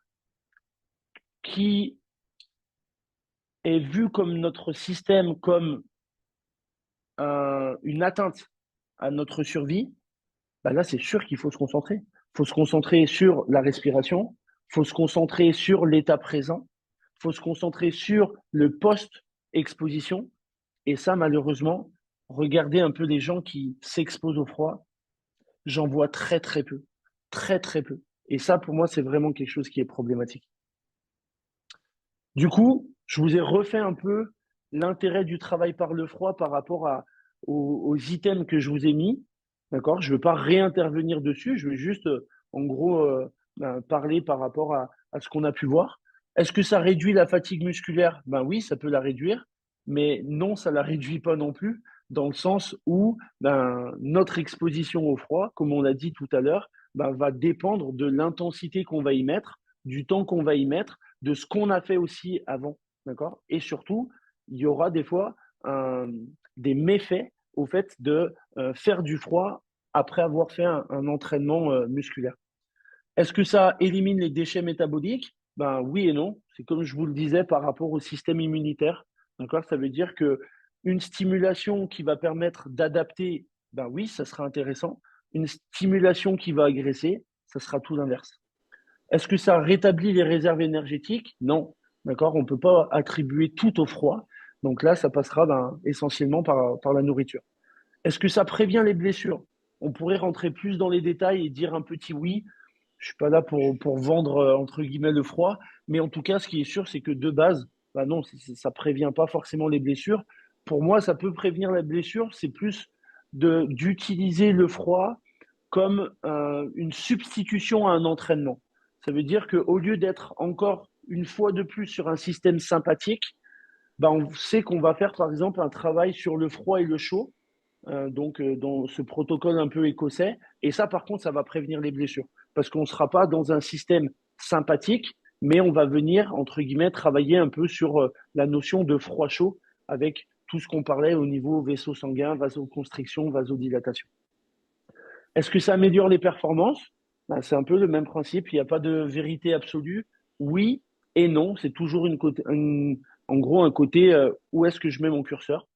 qui est vue comme notre système, comme une atteinte à notre survie, bah là, c'est sûr qu'il faut se concentrer. Il faut se concentrer sur la respiration, il faut se concentrer sur l'état présent, il faut se concentrer sur le post-exposition. Et ça, malheureusement, regardez un peu les gens qui s'exposent au froid, j'en vois très, très peu. Très, très peu. Et ça, pour moi, c'est vraiment quelque chose qui est problématique. Du coup, je vous ai refait un peu l'intérêt du travail par le froid par rapport aux items que je vous ai mis. D'accord? Je ne veux pas réintervenir dessus, je vais juste, en gros, parler par rapport à ce qu'on a pu voir. Est-ce que ça réduit la fatigue musculaire? Ben oui, ça peut la réduire, mais non, ça ne la réduit pas non plus, dans le sens où notre exposition au froid, comme on l'a dit tout à l'heure, va dépendre de l'intensité qu'on va y mettre, du temps qu'on va y mettre, de ce qu'on a fait aussi avant. D'accord? Et surtout, il y aura des fois des méfaits au fait de faire du froid après avoir fait un entraînement musculaire. Est-ce que ça élimine les déchets métaboliques? Ben oui et non. C'est comme je vous le disais par rapport au système immunitaire. D'accord? Ça veut dire que une stimulation qui va permettre d'adapter, ben oui, ça sera intéressant. Une stimulation qui va agresser, ça sera tout l'inverse. Est-ce que ça rétablit les réserves énergétiques? Non. D'accord? On ne peut pas attribuer tout au froid. Donc là, ça passera essentiellement par la nourriture. Est-ce que ça prévient les blessures? On pourrait rentrer plus dans les détails et dire un petit oui. Je ne suis pas là pour vendre, entre guillemets, le froid. Mais en tout cas, ce qui est sûr, c'est que de base, bah non, ça ne prévient pas forcément les blessures. Pour moi, ça peut prévenir la blessure. C'est plus d'utiliser le froid comme une substitution à un entraînement. Ça veut dire qu'au lieu d'être encore une fois de plus sur un système sympathique, bah, on sait qu'on va faire par exemple un travail sur le froid et le chaud, donc dans ce protocole un peu écossais. Et ça, par contre, ça va prévenir les blessures. Parce qu'on ne sera pas dans un système sympathique, mais on va venir, entre guillemets, travailler un peu sur la notion de froid-chaud avec tout ce qu'on parlait au niveau vaisseau sanguin, vasoconstriction, vasodilatation. Est-ce que ça améliore les performances? Ben, c'est un peu le même principe, il n'y a pas de vérité absolue. Oui et non, c'est toujours en gros un côté où est-ce que je mets mon curseur.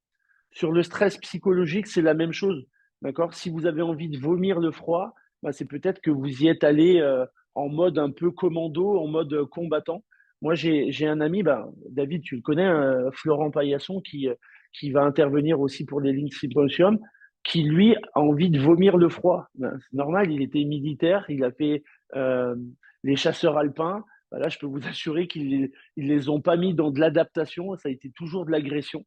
Sur le stress psychologique, c'est la même chose. D'accord? Si vous avez envie de vomir le froid, ben, c'est peut-être que vous y êtes allé en mode un peu commando, en mode combattant. Moi, j'ai un ami, ben, David, tu le connais, Florent Paillasson, qui va intervenir aussi pour les lignes Symposium, qui lui a envie de vomir le froid. Ben, c'est normal, il était militaire, il a fait euh, les chasseurs alpins. Ben là, je peux vous assurer qu'ils les ont pas mis dans de l'adaptation, ça a été toujours de l'agression.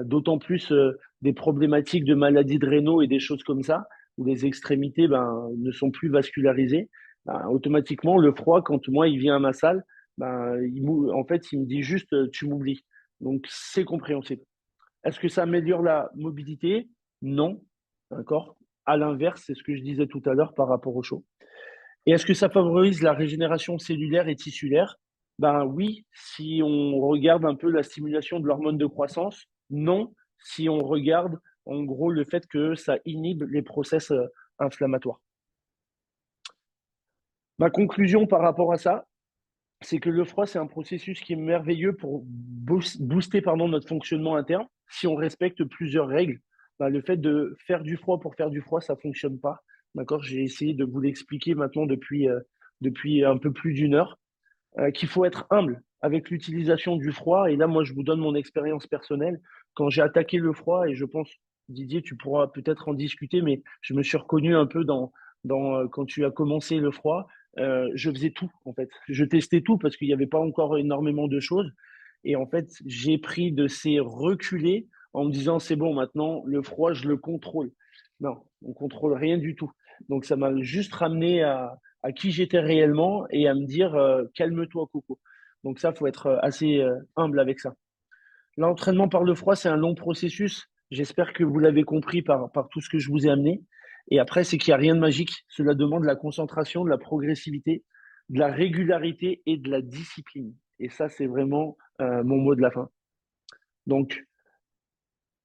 D'autant plus des problématiques de maladies de rénaux et des choses comme ça, où les extrémités ne sont plus vascularisées. Ben, automatiquement, le froid, quand moi, il vient à ma salle, en fait, il me dit juste tu m'oublies. Donc, c'est compréhensible. Est-ce que ça améliore la mobilité? Non. D'accord? À l'inverse, c'est ce que je disais tout à l'heure par rapport au chaud. Et est-ce que ça favorise la régénération cellulaire et tissulaire? Ben oui, si on regarde un peu la stimulation de l'hormone de croissance. Non, si on regarde en gros le fait que ça inhibe les process inflammatoires. Ma conclusion par rapport à ça, c'est que le froid, c'est un processus qui est merveilleux pour booster notre fonctionnement interne si on respecte plusieurs règles. Ben, le fait de faire du froid pour faire du froid, ça ne fonctionne pas. D'accord? J'ai essayé de vous l'expliquer maintenant depuis un peu plus d'une heure. Qu'il faut être humble avec l'utilisation du froid. Et là, moi, je vous donne mon expérience personnelle. Quand j'ai attaqué le froid, et je pense, Didier, tu pourras peut-être en discuter, mais je me suis reconnu un peu dans quand tu as commencé le froid. Je faisais tout, en fait. Je testais tout parce qu'il n'y avait pas encore énormément de choses. Et en fait, j'ai pris de ces reculés en me disant, c'est bon, maintenant, le froid, je le contrôle. Non, on contrôle rien du tout. Donc, ça m'a juste ramené à qui j'étais réellement et à me dire, calme-toi, Coco. Donc ça, faut être assez humble avec ça. L'entraînement par le froid, c'est un long processus. J'espère que vous l'avez compris par tout ce que je vous ai amené. Et après, c'est qu'il n'y a rien de magique. Cela demande de la concentration, de la progressivité, de la régularité et de la discipline. Et ça, c'est vraiment mon mot de la fin. Donc,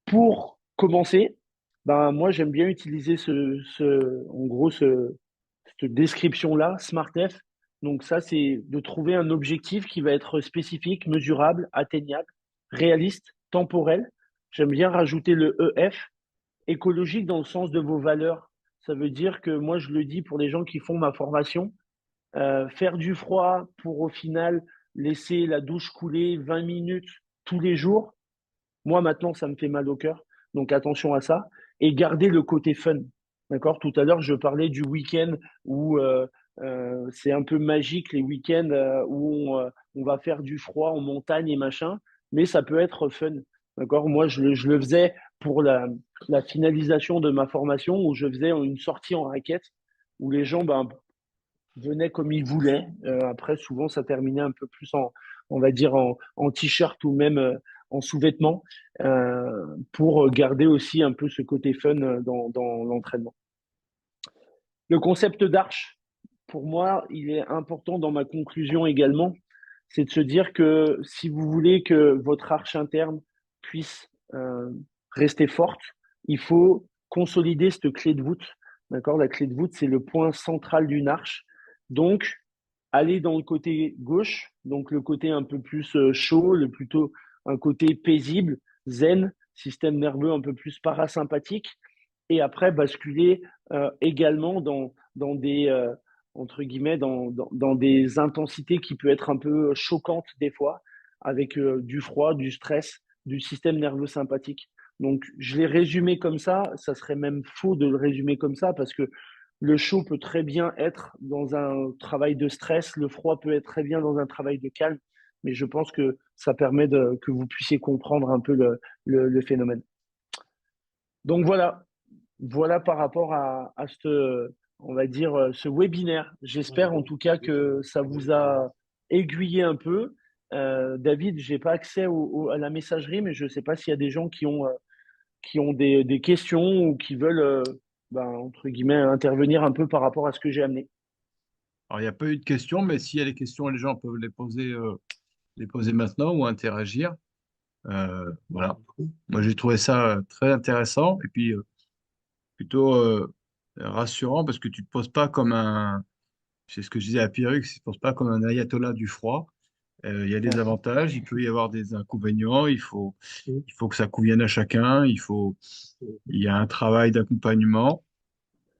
pour commencer, ben, moi, j'aime bien utiliser en gros, cette description-là, SmartF. Donc, ça, c'est de trouver un objectif qui va être spécifique, mesurable, atteignable, réaliste, temporel. J'aime bien rajouter le EF, écologique dans le sens de vos valeurs. Ça veut dire que moi, je le dis pour les gens qui font ma formation, faire du froid pour au final laisser la douche couler 20 minutes tous les jours, moi, maintenant, ça me fait mal au cœur. Donc, attention à ça. Et garder le côté fun. D'accord? Tout à l'heure, je parlais du week-end où c'est un peu magique, les week-ends où on va faire du froid en montagne et machin. Mais ça peut être fun. D'accord? Moi, je le faisais pour la finalisation de ma formation où je faisais une sortie en raquette où les gens ben, venaient comme ils voulaient. Après, souvent, ça terminait un peu plus on va dire, en t-shirt ou même en sous-vêtements pour garder aussi un peu ce côté fun dans l'entraînement. Le concept d'arche, pour moi, il est important dans ma conclusion également. C'est de se dire que si vous voulez que votre arche interne puisse rester forte, il faut consolider cette clé de voûte. D'accord? La clé de voûte, c'est le point central d'une arche. Donc, aller dans le côté gauche, donc le côté un peu plus chaud, le plutôt un côté paisible, zen, système nerveux un peu plus parasympathique, et après basculer également dans des entre guillemets dans des intensités qui peuvent être un peu choquantes des fois, avec du froid, du stress, du système nerveux sympathique. Donc je l'ai résumé comme ça serait même faux de le résumer comme ça parce que le chaud peut très bien être dans un travail de stress, le froid peut être très bien dans un travail de calme, mais je pense que ça permet que vous puissiez comprendre un peu le phénomène. Donc voilà par rapport à ce, on va dire, ce webinaire. J'espère en tout cas que ça vous a aiguillé un peu. David, j'ai pas accès à la messagerie, mais je ne sais pas s'il y a des gens qui ont des questions ou qui veulent, ben, entre guillemets, intervenir un peu par rapport à ce que j'ai amené. Alors, il n'y a pas eu de questions, mais s'il y a des questions, les gens peuvent les poser maintenant ou interagir. Voilà. Moi, j'ai trouvé ça très intéressant et puis plutôt rassurant parce que tu ne te poses pas comme c'est ce que je disais à Pierruc, tu ne te poses pas comme un ayatollah du froid. Il y a des Ouais. avantages, il peut y avoir des inconvénients, il faut que ça convienne à chacun, il y a un travail d'accompagnement,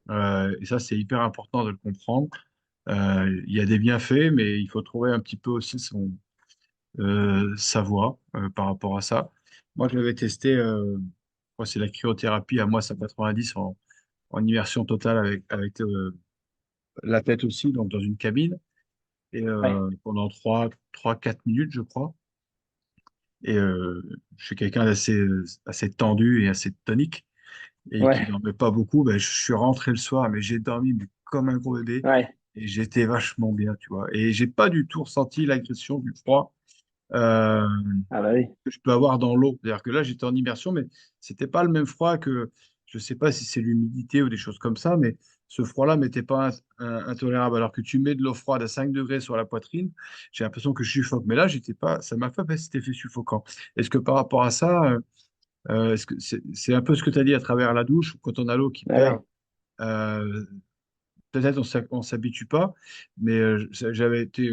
et ça, c'est hyper important de le comprendre. Il y a des bienfaits, mais il faut trouver un petit peu aussi sa voie par rapport à ça. Moi, je l'avais testé, je crois que c'est la cryothérapie à moi 190 en immersion totale avec la tête aussi, donc dans une cabine, et Ouais. pendant 3 4 minutes, je crois. Et je suis quelqu'un assez tendu et assez tonique et qui Ouais. dormait pas beaucoup. Ben, je suis rentré le soir, mais j'ai dormi mais comme un gros bébé Ouais. et j'étais vachement bien, tu vois. Et j'ai pas du tout ressenti l'agression du froid euh, Ah bah oui. que je peux avoir dans l'eau. C'est-à-dire que là, j'étais en immersion, mais c'était pas le même froid que, je sais pas si c'est l'humidité ou des choses comme ça, mais ce froid-là m'était pas intolérable. Alors que tu mets de l'eau froide à 5 degrés sur la poitrine, j'ai l'impression que je suffoque. Mais là, j'étais pas, ça m'a pas fait cet effet suffocant. Est-ce que par rapport à ça, est-ce que c'est un peu ce que tu as dit à travers la douche, ou quand on a l'eau qui Ah perd, ouais. euh, peut-être on s'habitue pas, mais j'avais été,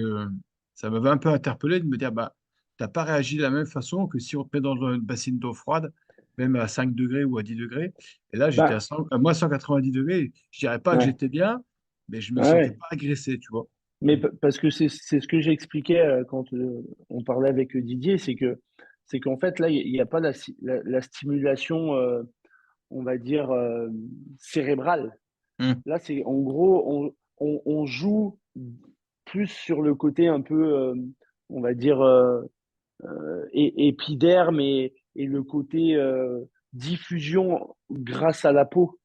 ça m'avait un peu interpellé de me dire, bah, t'as pas réagi de la même façon que si on te met dans une bassine d'eau froide, même à 5 degrés ou à 10 degrés. Et là, j'étais Bah, à moi 190 degrés. Je dirais pas que ouais. j'étais bien, mais je me Ah sentais ouais. pas agressé, tu vois. Mais parce que c'est ce que j'expliquais quand on parlait avec Didier, c'est qu'en fait là il y a pas la stimulation on va dire cérébrale. Hum. Là c'est en gros on joue plus sur le côté un peu on va dire épiderme et le côté diffusion grâce à la peau.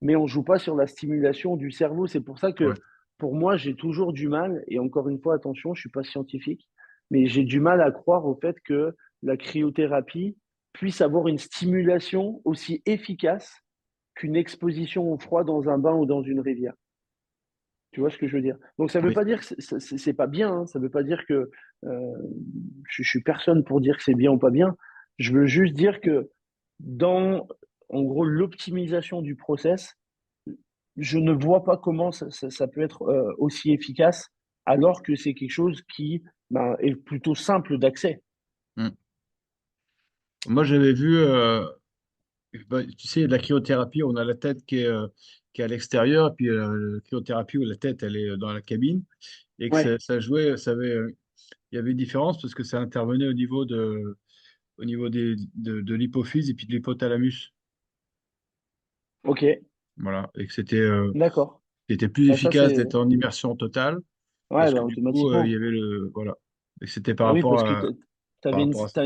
Mais on joue pas sur la stimulation du cerveau. C'est pour ça Ouais. que pour moi, j'ai toujours du mal, et encore une fois, attention, je suis pas scientifique, mais j'ai du mal à croire au fait que la cryothérapie puisse avoir une stimulation aussi efficace qu'une exposition au froid dans un bain ou dans une rivière. Tu vois ce que je veux dire? Donc ça veut Oui. pas dire que c'est pas bien, hein. Ça veut pas dire que je suis personne pour dire que c'est bien ou pas bien. Je veux juste dire que dans, en gros, l'optimisation du process, je ne vois pas comment ça peut être aussi efficace alors que c'est quelque chose qui ben, est plutôt simple d'accès. Mm. Moi, j'avais vu, bah, tu sais, la cryothérapie, on a la tête qui est à l'extérieur, et puis la cryothérapie où la tête, elle est dans la cabine, et que Ouais, ça jouait, il y avait une différence parce que ça intervenait au niveau de l'hypophyse et puis de l'hypothalamus. ok, Voilà, et que d'accord. c'était plus Bah, ça, efficace c'est. d'être en immersion totale Ouais, parce que bah, du coup, il y automatiquement. avait voilà. Et c'était Bah oui, parce que tu par rapport à ça.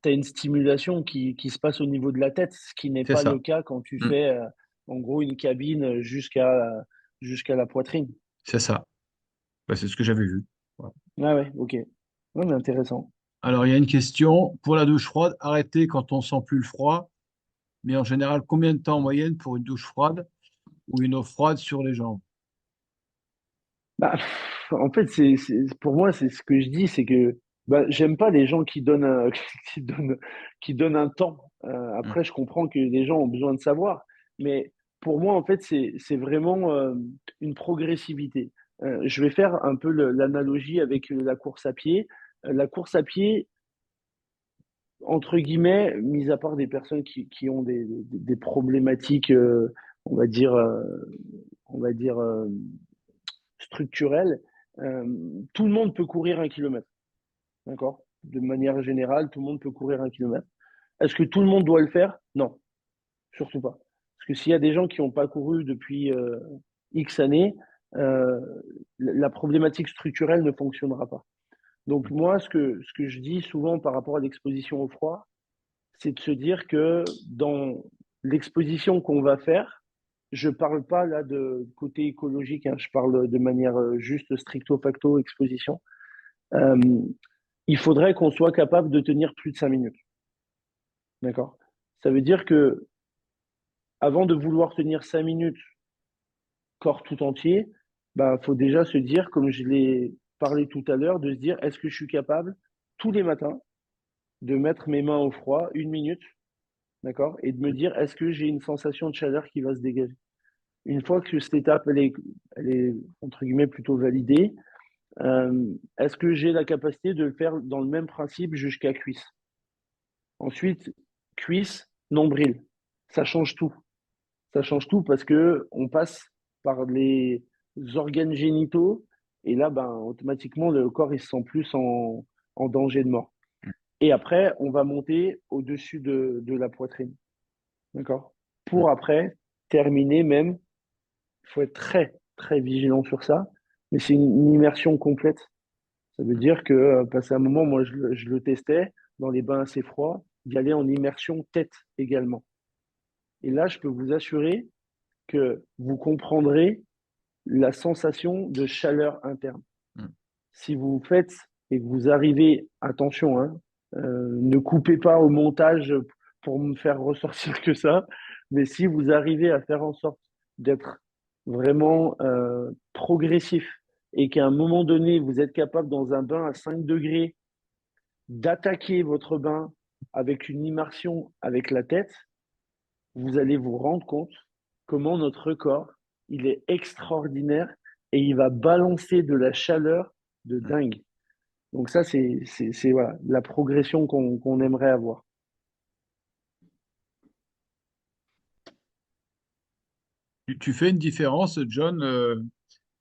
t'as une stimulation qui se passe au niveau de la tête, ce qui n'est C'est pas le ça. cas quand tu Mm. fais, en gros, une cabine jusqu'à la poitrine. C'est ça. Bah, c'est ce que j'avais vu. Voilà. Ouais, ouais, ok. Ouais, mais intéressant. Alors, il y a une question. Pour la douche froide, arrêtez quand on sent plus le froid, mais en général, combien de temps en moyenne pour une douche froide ou une eau froide sur les jambes? Bah, en fait, pour moi, c'est ce que je dis, c'est que bah, j'aime pas les gens qui donnent qui donnent un temps. Mm. Après, je comprends que les gens ont besoin de savoir, mais pour moi, en fait, c'est vraiment une progressivité. Je vais faire un peu l'analogie avec la course à pied. La course à pied, entre guillemets, mis à part des personnes qui ont des problématiques, on va dire, on va dire structurelles, euh, tout le monde peut courir 1 kilomètre, d'accord? De manière générale, tout le monde peut courir 1 kilomètre. Est-ce que tout le monde doit le faire? Non, surtout pas. Parce que s'il y a des gens qui n'ont pas couru depuis X années, euh, la problématique structurelle ne fonctionnera pas. Donc moi, ce que je dis souvent par rapport à l'exposition au froid, c'est de se dire que dans l'exposition qu'on va faire, je parle pas là de côté écologique, hein, je parle de manière juste stricto facto exposition. Euh, il faudrait qu'on soit capable de tenir plus de 5 minutes. D'accord? Ça veut dire que avant de vouloir tenir 5 minutes corps tout entier, bah, faut déjà se dire, comme je l'ai parlé tout à l'heure, de se dire est-ce que je suis capable tous les matins de mettre mes mains au froid 1 minute, d'accord? Et de me dire est-ce que j'ai une sensation de chaleur qui va se dégager. Une fois que cette étape elle est entre guillemets plutôt validée, est-ce que j'ai la capacité de le faire dans le même principe jusqu'à cuisse? Ensuite, cuisse, nombril. Ça change tout. Ça change tout parce que on passe par les organes génitaux et là, ben, automatiquement, le corps il se sent plus en danger de mort. Et après, on va monter au-dessus de la poitrine. D'accord? Mm. Pour après terminer même, il faut être très, très vigilant sur ça, mais c'est une immersion complète. Ça veut dire que, passé un moment, moi, je le testais dans les bains assez froids, d'y aller en immersion tête également. Et là, je peux vous assurer que vous comprendrez la sensation de chaleur interne. Mm. Si vous faites et que vous arrivez, attention, hein, ne coupez pas au montage pour me faire ressortir que ça, mais si vous arrivez à faire en sorte d'être vraiment progressif et qu'à un moment donné, vous êtes capable dans un bain à 5 degrés d'attaquer votre bain avec une immersion avec la tête, vous allez vous rendre compte comment notre corps, il est extraordinaire et il va balancer de la chaleur de Mm. dingue. Donc ça, c'est voilà, la progression qu'on aimerait avoir. Tu fais une différence, John,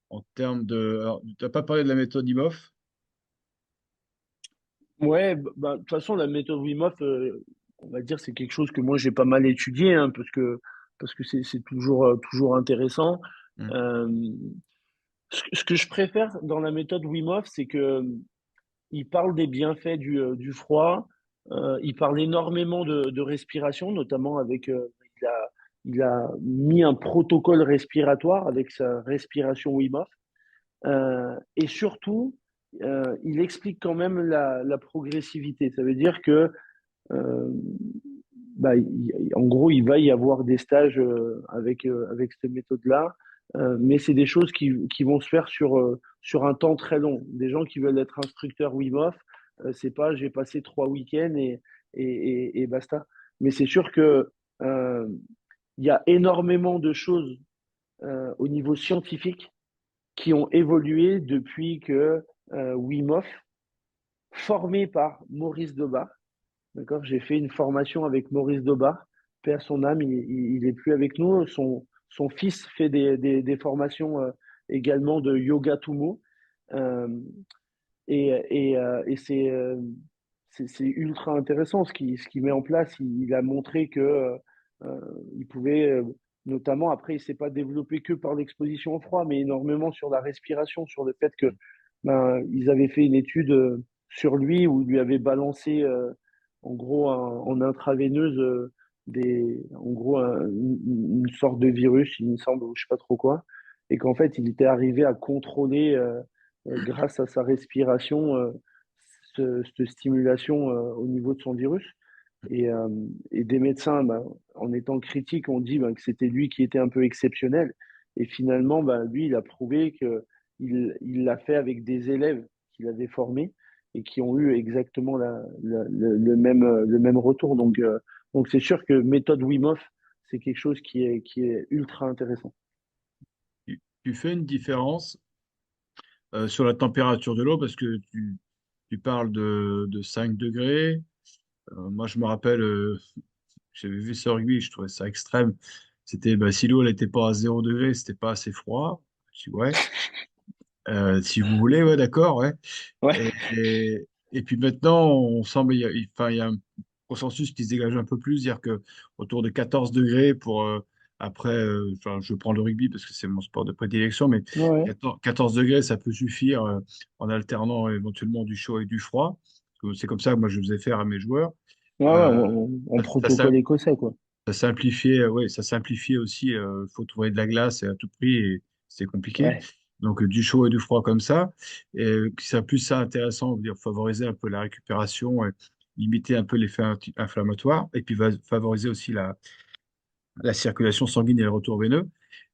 en termes de. Alors, tu n'as pas parlé de la méthode IMOF. Ouais, bah, de toute façon, la méthode Wim Hof, on va dire, c'est quelque chose que moi, j'ai pas mal étudié, hein, parce que c'est toujours, toujours intéressant. Mm. Euh, ce que je préfère dans la méthode Wim Hof, c'est que il parle des bienfaits du froid. Il parle énormément de respiration, notamment il a mis un protocole respiratoire avec sa respiration Wim Hof. Et surtout, il explique quand même la progressivité. Ça veut dire que, euh, bah, en gros, il va y avoir des stages avec cette méthode-là, mais c'est des choses qui vont se faire sur un temps très long. Des gens qui veulent être instructeurs Wim Hof, c'est pas j'ai passé 3 week-ends et basta. Mais c'est sûr que il y a énormément de choses au niveau scientifique qui ont évolué depuis que Wim Hof, formé par Maurice Debar, d'accord, j'ai fait une formation avec Maurice Debar, paix à son âme, il est plus avec nous. Son fils fait des formations également de yoga Tumo. Euh, et c'est ultra intéressant ce qu'il met en place. Il a montré que il pouvait, notamment après, il s'est pas développé que par l'exposition au froid, mais énormément sur la respiration, sur le fait que ils avaient fait une étude sur lui où il lui avait balancé en gros en intraveineuse en gros une sorte de virus, il me semble, ou je sais pas trop quoi, et qu'en fait il était arrivé à contrôler grâce à sa respiration cette stimulation au niveau de son virus. Et, euh, et des médecins, en étant critiques, ont dit que c'était lui qui était un peu exceptionnel. Et finalement, lui, il a prouvé que il l'a fait avec des élèves qu'il avait formés et qui ont eu exactement le même retour. Donc c'est sûr que méthode Wim Hof, c'est quelque chose qui est ultra intéressant. Tu fais une différence sur la température de l'eau parce que tu parles de 5 degrés. Moi, je me rappelle, j'avais vu ça au rugby, je trouvais ça extrême. C'était, bah, si l'eau n'était pas à 0 degré, c'était pas assez froid. Je dis, ouais. Si vous voulez, ouais, d'accord, ouais. Ouais. Et puis maintenant, on semble, enfin, il y a un consensus qui se dégage un peu plus, dire que autour de 14 degrés pour après, enfin, je prends le rugby parce que c'est mon sport de prédilection, mais Ouais. 14 degrés, ça peut suffire en alternant éventuellement du chaud et du froid. C'est comme ça que moi je faisais faire à mes joueurs. Ouais, ouais, Euh, en ça, protocole écossais, quoi. ça simplifiait, ouais, ça simplifiait aussi. Il faut trouver de la glace à tout prix et c'est compliqué. Ouais. Donc du chaud et du froid comme ça. Et c'est plus ça intéressant, veut dire favoriser un peu la récupération, et limiter un peu l'effet inflammatoire, et puis va favoriser aussi la circulation sanguine et le retour veineux.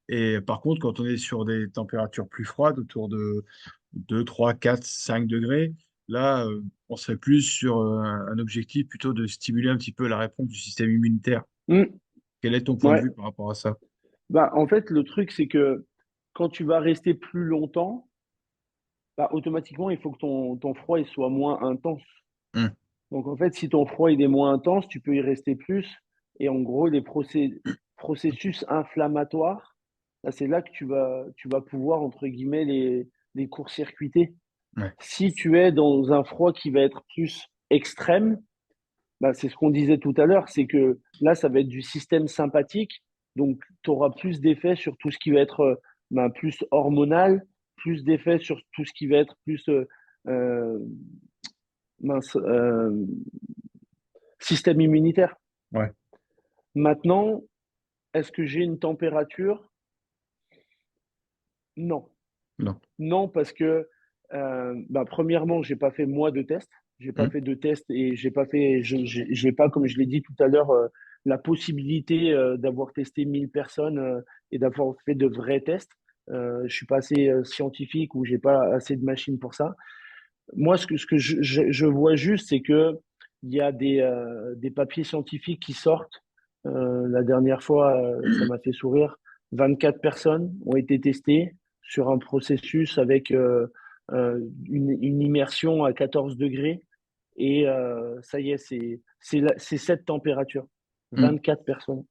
Et par contre, quand on est sur des températures plus froides, autour de 2, 3, 4, 5 degrés, là, on serait plus sur un objectif plutôt de stimuler un petit peu la réponse du système immunitaire. Hmm. Quel est ton point de Ouais. vue par rapport à ça? En fait, le truc, c'est que quand tu vas rester plus longtemps, automatiquement, il faut que ton froid il soit moins intense. Hum, Donc, en fait, si ton froid il est moins intense, tu peux y rester plus. Et en gros, les processus inflammatoires, là, c'est là que tu vas pouvoir, entre guillemets, les court-circuiter. ouais. Si tu es dans un froid qui va être plus extrême, c'est ce qu'on disait tout à l'heure, c'est que là, ça va être du système sympathique, donc tu auras plus d'effets sur tout ce qui va être plus hormonal, plus d'effets sur tout ce qui va être plus euh, mince, système immunitaire. Ouais, Maintenant, est-ce que j'ai une température? Non. non. Non, parce que premièrement, j'ai pas fait moi de test. J'ai pas Hum, fait de test et j'ai pas fait, j'ai pas, comme je l'ai dit tout à l'heure, la possibilité d'avoir testé 1000 personnes et d'avoir fait de vrais tests. Je suis pas assez scientifique ou j'ai pas assez de machines pour ça. Moi, ce que je vois juste, c'est que il y a des papiers scientifiques qui sortent. La dernière fois, ça m'a fait sourire. 24 personnes ont été testées sur un processus avec une immersion à 14 degrés. Et ça y est, c'est cette température. hum, 24 personnes.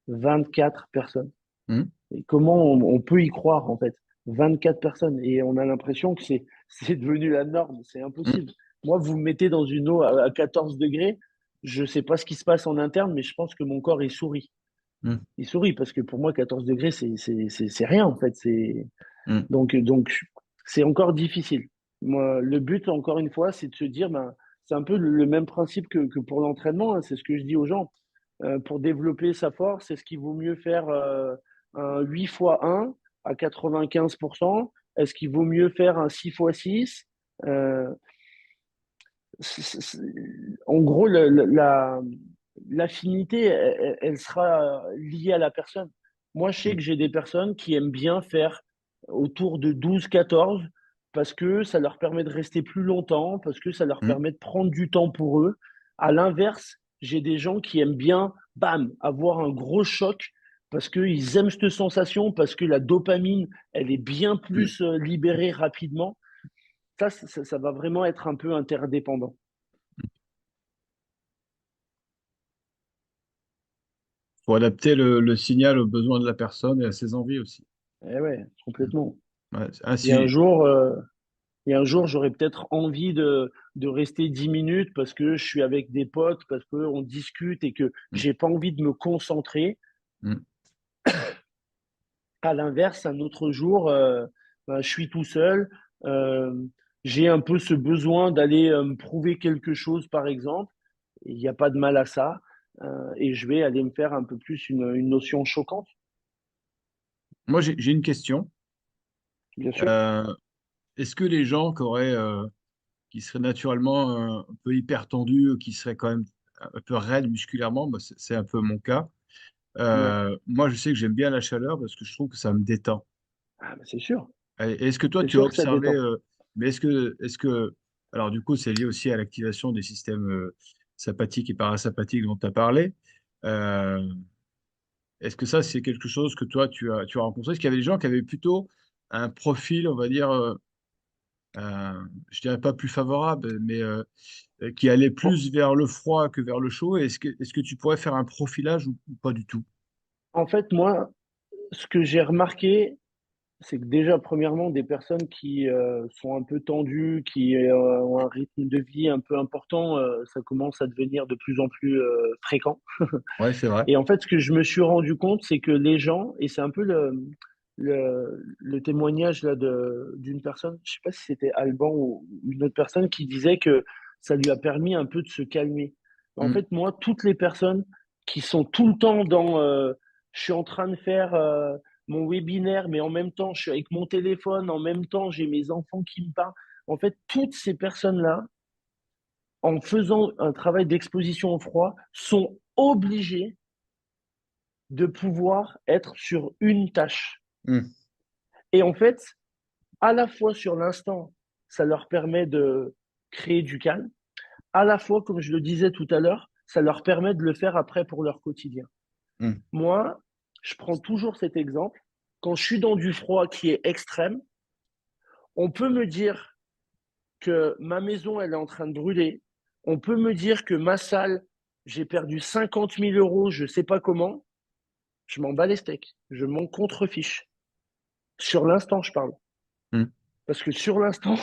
24 personnes. hum, Et comment on peut y croire, en fait? 24 personnes. Et on a l'impression que c'est devenu la norme. C'est hum, impossible. Moi, vous me mettez dans une eau à 14 degrés, je ne sais pas ce qui se passe en interne, mais je pense que mon corps, il sourit. hum, Il sourit parce que pour moi, 14 degrés, c'est rien, en fait. hum. Donc, c'est encore difficile. Moi, le but, encore une fois, c'est de se dire, ben, c'est un peu le même principe que pour l'entraînement, hein, c'est ce que je dis aux gens. Pour développer sa force, est-ce qu'il vaut mieux faire un 8 fois 1 à 95%? Est-ce qu'il vaut mieux faire un 6 fois 6? Euh, En gros, l'affinité, elle sera liée à la personne. Moi, je sais Mm. que j'ai des personnes qui aiment bien faire autour de 12-14 parce que ça leur permet de rester plus longtemps, parce que ça leur Mm. permet de prendre du temps pour eux. À l'inverse, j'ai des gens qui aiment bien, bam, avoir un gros choc parce qu'ils aiment cette sensation, parce que la dopamine, elle est bien plus libérée rapidement. Ça va vraiment être un peu interdépendant. Faut adapter le signal aux besoins de la personne et à ses envies aussi. Eh ouais, complètement. Ouais, Et un ainsi, jour, et un jour, j'aurais peut-être envie de rester 10 minutes parce que je suis avec des potes, parce qu'on discute et que mm, j'ai pas envie de me concentrer. mm. À l'inverse, un autre jour, ben, je suis tout seul. euh, j'ai un peu ce besoin d'aller me prouver quelque chose, par exemple. Il n'y a pas de mal à ça. Et je vais aller me faire un peu plus une notion choquante, Moi, j'ai une question. bien sûr. Euh, Est-ce que les gens qui seraient naturellement un peu hyper tendus, qui seraient quand même un peu raides musculairement, bah, c'est un peu mon cas. Ouais. Moi, je sais que j'aime bien la chaleur parce que je trouve que ça me détend. Ah, ben, c'est sûr. Et est-ce que toi, C'est tu as sûr que ça observé, détend. mais alors du coup, c'est lié aussi à l'activation des systèmes sympathiques et parasympathiques dont tu as parlé. Euh, Est-ce que ça, c'est quelque chose que toi, tu as rencontré? Est-ce qu'il y avait des gens qui avaient plutôt un profil, on va dire, je dirais pas plus favorable, mais qui allait En, plus vers le froid que vers le chaud? Est-ce que tu pourrais faire un profilage ou pas du tout? en fait, moi, ce que j'ai remarqué, c'est que déjà, premièrement, des personnes qui sont un peu tendues, qui ont un rythme de vie un peu important, ça commence à devenir de plus en plus fréquent. Ouais, c'est vrai. Et en fait, ce que je me suis rendu compte, c'est que les gens, et c'est un peu le témoignage là d'une personne, je sais pas si c'était Alban ou une autre personne, qui disait que ça lui a permis un peu de se calmer. En Mm. fait, moi, toutes les personnes qui sont tout le temps dans, je suis en train de faire mon webinaire, mais en même temps, je suis avec mon téléphone, en même temps, j'ai mes enfants qui me parlent. En fait, toutes ces personnes-là, en faisant un travail d'exposition au froid, sont obligées de pouvoir être sur une tâche. Mm. Et en fait, à la fois sur l'instant, ça leur permet de créer du calme, à la fois, comme je le disais tout à l'heure, ça leur permet de le faire après pour leur quotidien. Mm. Moi, je prends toujours cet exemple. Quand je suis dans du froid qui est extrême, on peut me dire que ma maison, elle est en train de brûler. On peut me dire que ma salle, j'ai perdu 50 000 euros, je ne sais pas comment. Je m'en bats les steaks. Je m'en contrefiche. Sur l'instant, je parle. Mm. Parce que sur l'instant,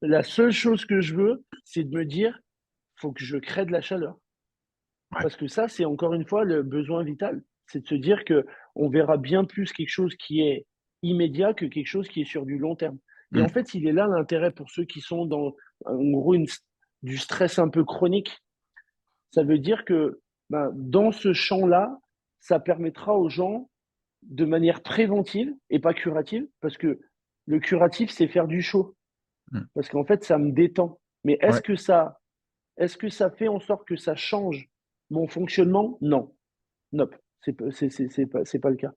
la seule chose que je veux, c'est de me dire, faut que je crée de la chaleur. Ouais. Parce que ça, c'est encore une fois le besoin vital. C'est de se dire que on verra bien plus quelque chose qui est immédiat que quelque chose qui est sur du long terme. Et en Mm. fait, il est là l'intérêt pour ceux qui sont dans, en gros, du stress un peu chronique. Ça veut dire que ben, dans ce champ-là, ça permettra aux gens, de manière préventive et pas curative, parce que le curatif, c'est faire du chaud. Mm. Parce qu'en fait, ça me détend. Mais Ouais. est-ce que ça fait en sorte que ça change mon fonctionnement? Non. Nope. C'est pas le cas.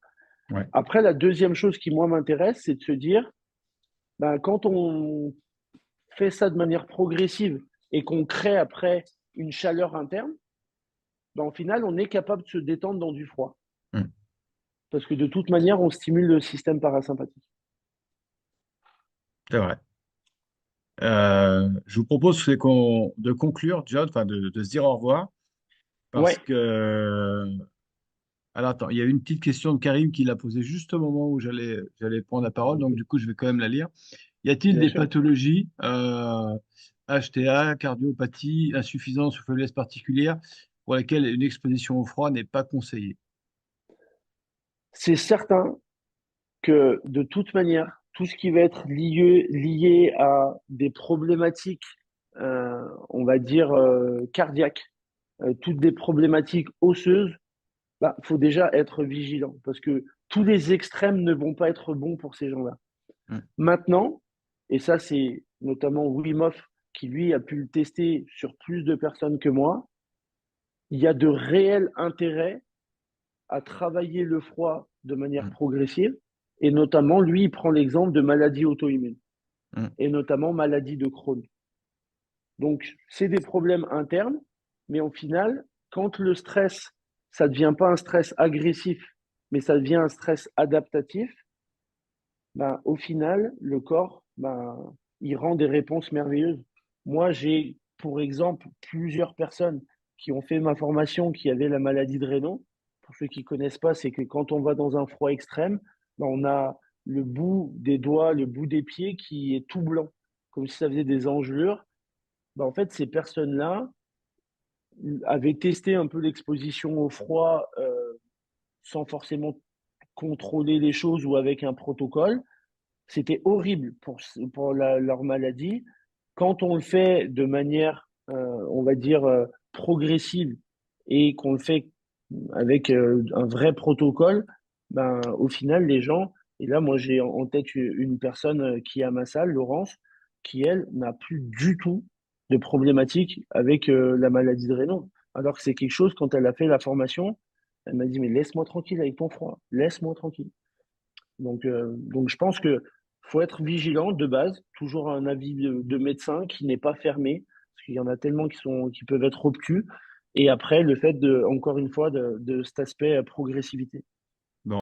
Ouais. Après, la deuxième chose qui, moi, m'intéresse, c'est de se dire, ben, quand on fait ça de manière progressive et qu'on crée après une chaleur interne, ben, au final, on est capable de se détendre dans du froid. Mm. Parce que de toute manière, on stimule le système parasympathique. C'est vrai. Je vous propose de conclure, John, enfin de se dire au revoir, parce Ouais, que alors attends, il y a une petite question de Karim qui l'a posée juste au moment où j'allais prendre la parole, donc du coup je vais quand même la lire. Y a-t-il bien des sûr. pathologies, HTA, cardiopathie, insuffisance ou faiblesse particulière pour lesquelles une exposition au froid n'est pas conseillée? C'est certain que de toute manière, tout ce qui va être lié à des problématiques, on va dire, cardiaques, toutes des problématiques osseuses, bah, faut déjà être vigilant parce que tous les extrêmes ne vont pas être bons pour ces gens-là. Mm. Maintenant, et ça, c'est notamment Wim Hof qui, lui, a pu le tester sur plus de personnes que moi, il y a de réels intérêts à travailler le froid de manière Mm. progressive. Et notamment, lui, il prend l'exemple de maladies auto-immunes, Mm. et notamment maladie de Crohn. Donc, c'est des problèmes internes, mais au final, quand le stress, ça ne devient pas un stress agressif, mais ça devient un stress adaptatif, ben, au final, le corps, ben, il rend des réponses merveilleuses. Moi, j'ai, pour exemple, plusieurs personnes qui ont fait ma formation qui avaient la maladie de Raynaud. Pour ceux qui ne connaissent pas, c'est que quand on va dans un froid extrême, ben, on a le bout des doigts, le bout des pieds qui est tout blanc, comme si ça faisait des engelures. Ben, en fait, ces personnes-là avaient testé un peu l'exposition au froid sans forcément contrôler les choses ou avec un protocole. C'était horrible pour leur maladie. Quand on le fait de manière, on va dire, progressive et qu'on le fait avec un vrai protocole, ben, au final, les gens, et là, moi, j'ai en tête une personne qui est à ma salle, Laurence, qui, elle, n'a plus du tout de problématique avec la maladie de Raynaud. Alors que c'est quelque chose, quand elle a fait la formation, elle m'a dit, mais laisse-moi tranquille avec ton froid, laisse-moi tranquille. Donc je pense que faut être vigilant de base, toujours un avis de médecin qui n'est pas fermé, parce qu'il y en a tellement qui peuvent être obtus. Et après, le fait de, encore une fois, de cet aspect progressivité.